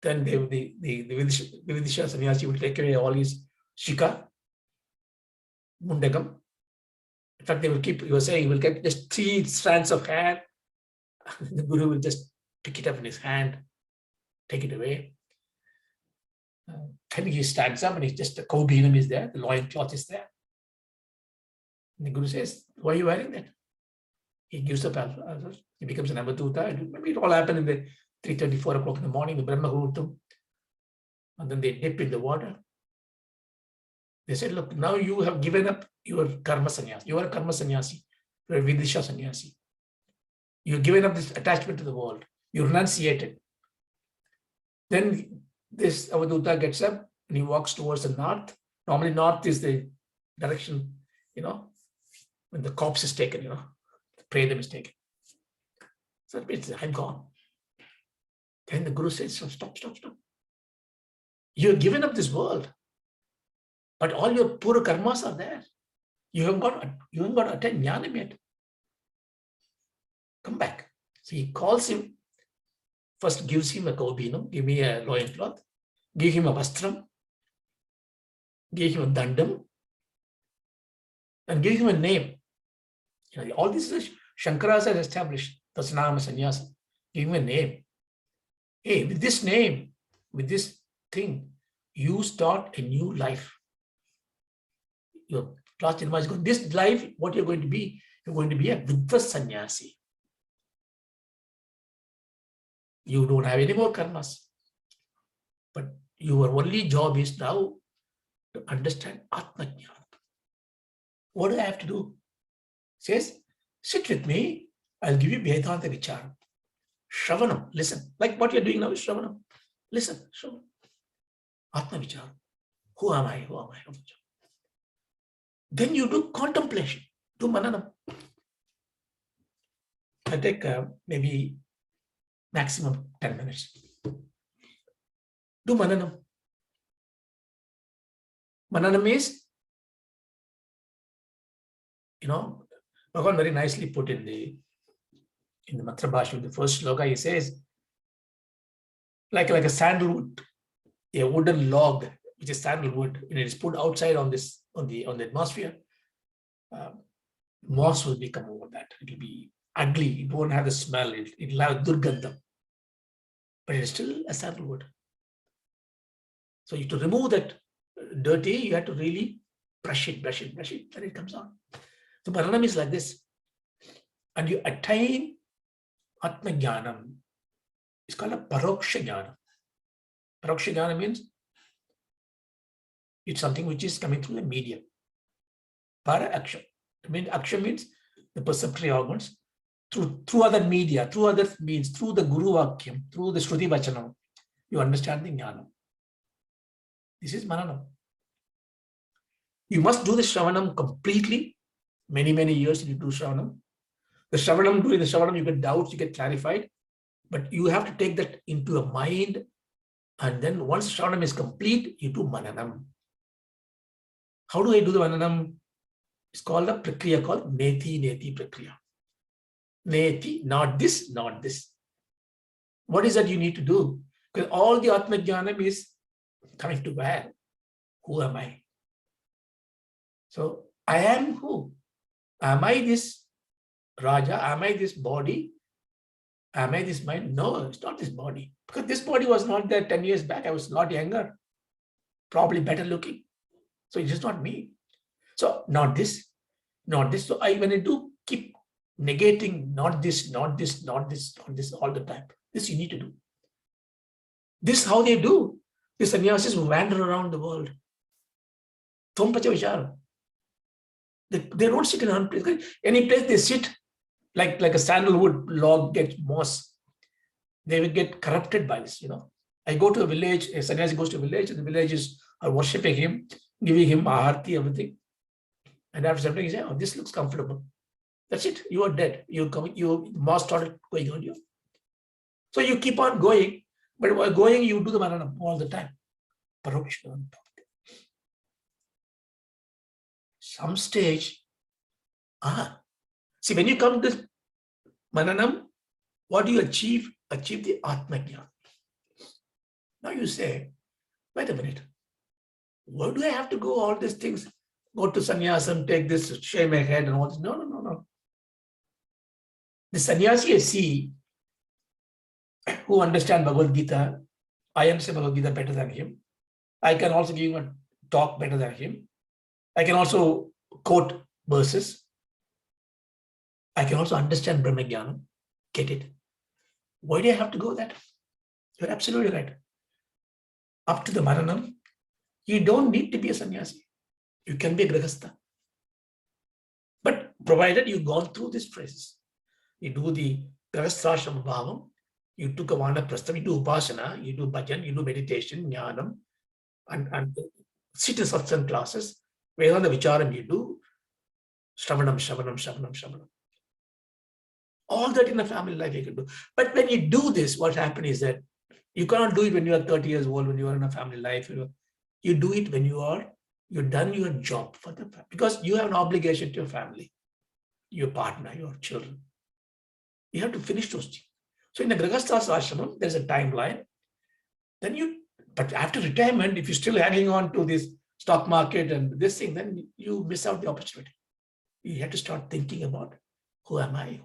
Then the Vividisha sannyasi will take away all his shika, mundagam. In fact, they will keep, you were saying, he will get just 3 strands of hair. The Guru will just pick it up in his hand, take it away. Then he stands up and it's just the Kaubhinam is there, the loin cloth is there. And the Guru says, why are you wearing that? He gives up, he becomes an Avadhuta. Maybe it all happened in the 3:30, 4 o'clock in the morning, the Brahma Muhurtam. And then they dip in the water. They said, look, now you have given up your karma sannyasi. You are a karma sannyasi. You are a Vidisha sannyasi. You've given up this attachment to the world. You renunciated. Then this Avadhuta gets up and he walks towards the north. Normally north is the direction, when the corpse is taken, the prayer is taken. So it means I'm gone. Then the Guru says, stop. You have given up this world. But all your pura karmas are there. You haven't got to attend jnanam yet. Come back. So he calls him, first gives him a kaubhinam, give me a loincloth, give him a vastram, give him a dandam, and give him a name. All this is Shankaras has established, Dasanama Sannyasa. Give him a name. Hey, with this name, with this thing, you start a new life. Your last janma is going. This life, what you're going to be a Vidva sannyasi. You don't have any more karmas. But your only job is now to understand Atma Jnana. What do I have to do? Says, sit with me, I'll give you Vedanta Vicharam. Shravanam, listen. Like what you're doing now is Shravanam. Listen, Shravanam. Atma Vicharam. Who am I? Who am I? Then you do contemplation, do mananam. I take maybe maximum 10 minutes. Do mananam. Mananam is, Bhagavan very nicely put in the Mantra Bhashya, the first sloka, he says, like a sandalwood, a wooden log, which is sandalwood, when it is put outside on the atmosphere, moss will become over that. It will be ugly. It won't have the smell. It will have durgandham. But it is still a sandalwood. So to remove that dirty, you have to really brush it, then it comes on. So Maranam is like this. And you attain Atma Jnanam. It's called a Paroksha Jnana. Paroksha Jnana means it's something which is coming through the medium. Para aksha. Aksha means the perceptory organs. Through other media, through other means, through the Guru Vakyam, through the Shruti Vachanam, you understand the Jnana. This is Mananam. You must do the Shravanam completely. Many years you do Shravanam. During the Shravanam, you get doubts, you get clarified. But you have to take that into a mind. And then once Shravanam is complete, you do Mananam. How do I do the Mananam? It's called a Prakriya called Neti Prakriya. Neti, not this, not this. What is that you need to do? Because all the Atma Jnanam is coming to where? Who am I? So I am who? Am I this Raja? Am I this body? Am I this mind? No, it's not this body. Because this body was not there 10 years back. I was a lot younger, probably better looking. So it's just not me. So not this, not this. So when I do keep negating not this, not this, not this, not this all the time. This you need to do. This how they do. The sannyasis wander around the world. Thompacha Vichara. They don't sit in one place. Any place they sit, like a sandalwood log gets moss, they will get corrupted by this, I go to a village, a sannyasi goes to a village, and the villagers are worshipping him, giving him aarti, everything. And after something, he says, oh, this looks comfortable. That's it. You are dead. Moss started going on you. So you keep on going, but while going, you do the Mananam all the time. Paroksha. Some stage, see, when you come to Mananam, what do you achieve? Achieve the Atma Jnana. Now you say, wait a minute, why do I have to go all these things? Go to sannyasam, take this, shave my head and all this. No. The sannyasi I see, who understand Bhagavad Gita, I understand Bhagavad Gita better than him. I can also give him a talk better than him. I can also quote verses. I can also understand Brahma Jnana, get it. Why do I have to go that? You're absolutely right. Up to the Maranam, you don't need to be a sannyasi. You can be a grihastha. But provided you've gone through these phrases, you do the grihasthashrama bhavam, you took a vanaprastham, you do upasana, you do bhajan, you do meditation, jnanam, and sit in satsang classes, Vedanta vicharam you do, shravanam. All that in a family life you can do. But when you do this, what happens is that you cannot do it when you are 30 years old, when you are in a family life. You do it when you've done your job for the family, because you have an obligation to your family, your partner, your children. You have to finish those things. So in the Grihasthas ashramam, there's a timeline. But after retirement, if you're still hanging on to this stock market and this thing, then you miss out the opportunity. You have to start thinking about who am I?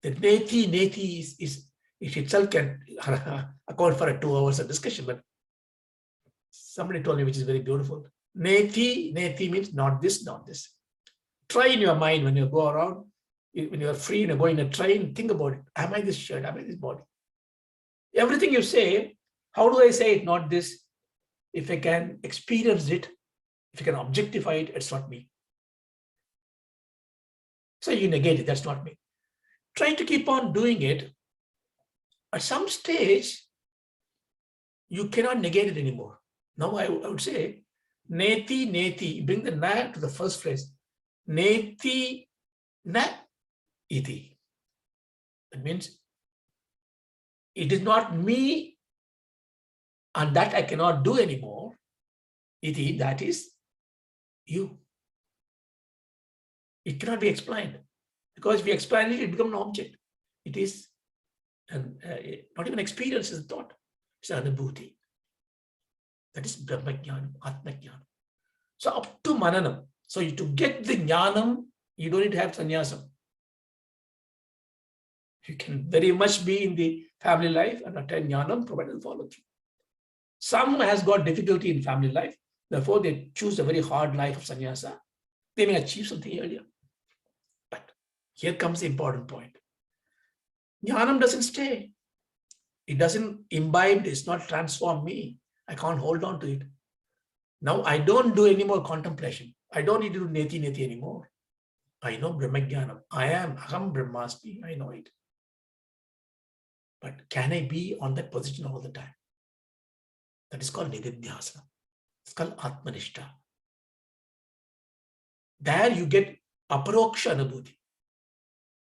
The neti is it itself can account for 2 hours of discussion, but somebody told me, which is very beautiful. Neti means not this, not this. Try in your mind when you go around, when you're free and you're going in a train, think about it. Am I this shirt? Am I this body? Everything you say, How do I say it? Not this. If I can experience it, if I can objectify it, it's not me. So you negate it, that's not me. Try to keep on doing it. At some stage, you cannot negate it anymore. Now I would say, neti, neti, bring the na to the first phrase. Neti, na, iti. That means it is not me, and that I cannot do anymore. Iti, that is you. It cannot be explained. Because if you explain it, it becomes an object. It is not even experience, is thought. It's an anubhuti. That is Brahma Jnanam, Atma Jnanam. So up to Mananam. So to get the Jnanam, you don't need to have sannyasam. You can very much be in the family life and attain Jnanam, provided follow through. Some has got difficulty in family life. Therefore, they choose a very hard life of sannyasa. They may achieve something earlier. But here comes the important point. Jnanam doesn't stay. It doesn't imbibe, it's not transform me. I can't hold on to it. Now I don't do any more contemplation. I don't need to do neti neti anymore. I know Brahma Jnanam. I am Aham Brahmasmi. I know it. But can I be on that position all the time? That is called Nididhyasana. It's called Atmanishta. There you get aparoksha anubhuti.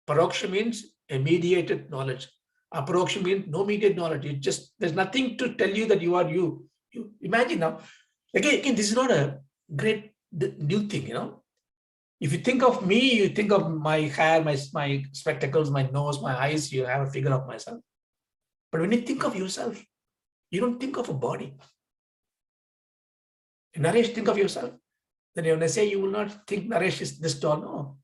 Paroksha means a mediated knowledge. Aparoksha means no mediated knowledge. It just, there's nothing to tell you that you are you. You imagine now. Again, this is not a great new thing, you know. If you think of me, you think of my hair, my spectacles, my nose, my eyes, you have a figure of myself. But when you think of yourself, you don't think of a body. If Naresh, think of yourself. Then when I say you will not think Naresh is this tall, no.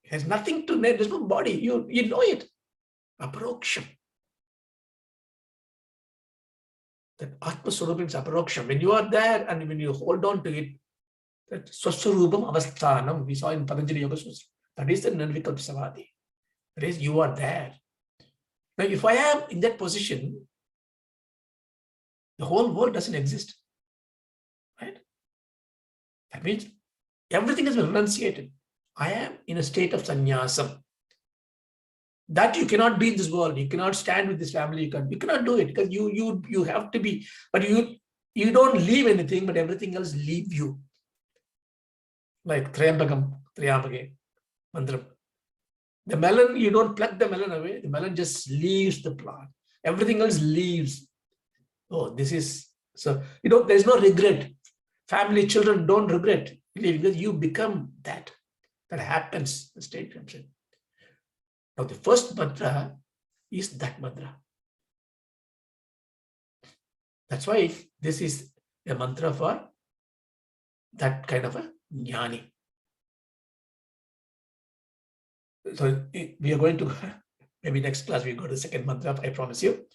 It has nothing to, there's no body. You know it. Aparoksha. That Atma Swarupa is aparoksha. When you are there and when you hold on to it, that Swaswarupam Avasthanam, we saw in Patanjali Yoga Sutra. That is the Nirvikalpa Samadhi. That is, you are there. Now, if I am in that position, the whole world doesn't exist. Right? That means everything has been renunciated. I am in a state of sannyasam. That you cannot be in this world. You cannot stand with this family. You cannot do it because you have to be, but you don't leave anything, but everything else leave you. Like Triambakam, Triambake, Mantram. The melon, you don't pluck the melon away. The melon just leaves the plant. Everything else leaves. Oh, this is, so, there's no regret. Family, children don't regret leaving because you become that. That happens, the state comes in. Now, the first mantra is that mantra. That's why this is a mantra for that kind of a jnani. So we are going to, maybe next class we go to the second mantra, I promise you.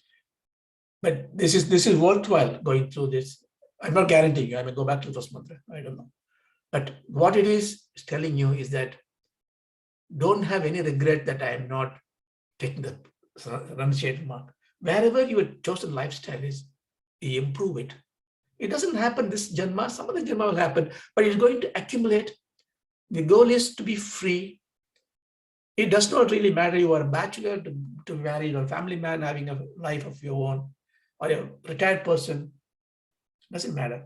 But this is worthwhile going through this. I'm not guaranteeing you, I may go back to the first mantra, I don't know. But what it is telling you is that don't have any regret that I am not taking the renunciation mark. Wherever your chosen lifestyle is, you improve it. It doesn't happen this janma, some other janma will happen, but it's going to accumulate. The goal is to be free. It does not really matter you are a bachelor to marry or a family man having a life of your own or a retired person. It doesn't matter.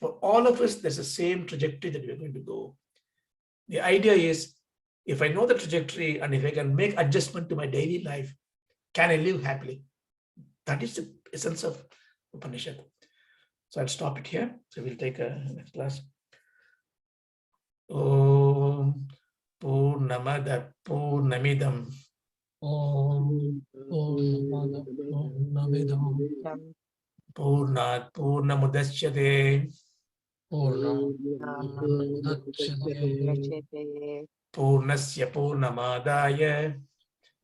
For all of us, there's the same trajectory that we're going to go. The idea is, if I know the trajectory and if I can make adjustment to my daily life, can I live happily? That is the essence of Upanishad. So I'll stop it here. So we'll take a next class. Om Purnamada Purnamidam. Om Purnamada Purnamidam. Purnat Purnamudachyate. Purnamudachyate. Purnasya Purnamadaya.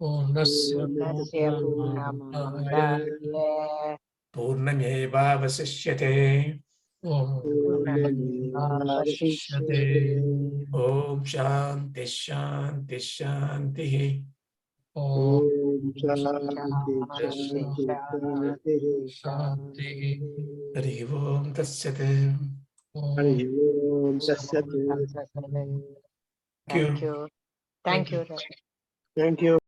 Purnasya Purnamada Purnamudaya. Purnamevavasishyate. Purnamevavasishyate. Om Shanti Shanti Shanti. Om Shanti, Shanti, Shanti, Shanti. Hari Om Tasyate. Hari Om Om Tassat. Thank you. Thank you.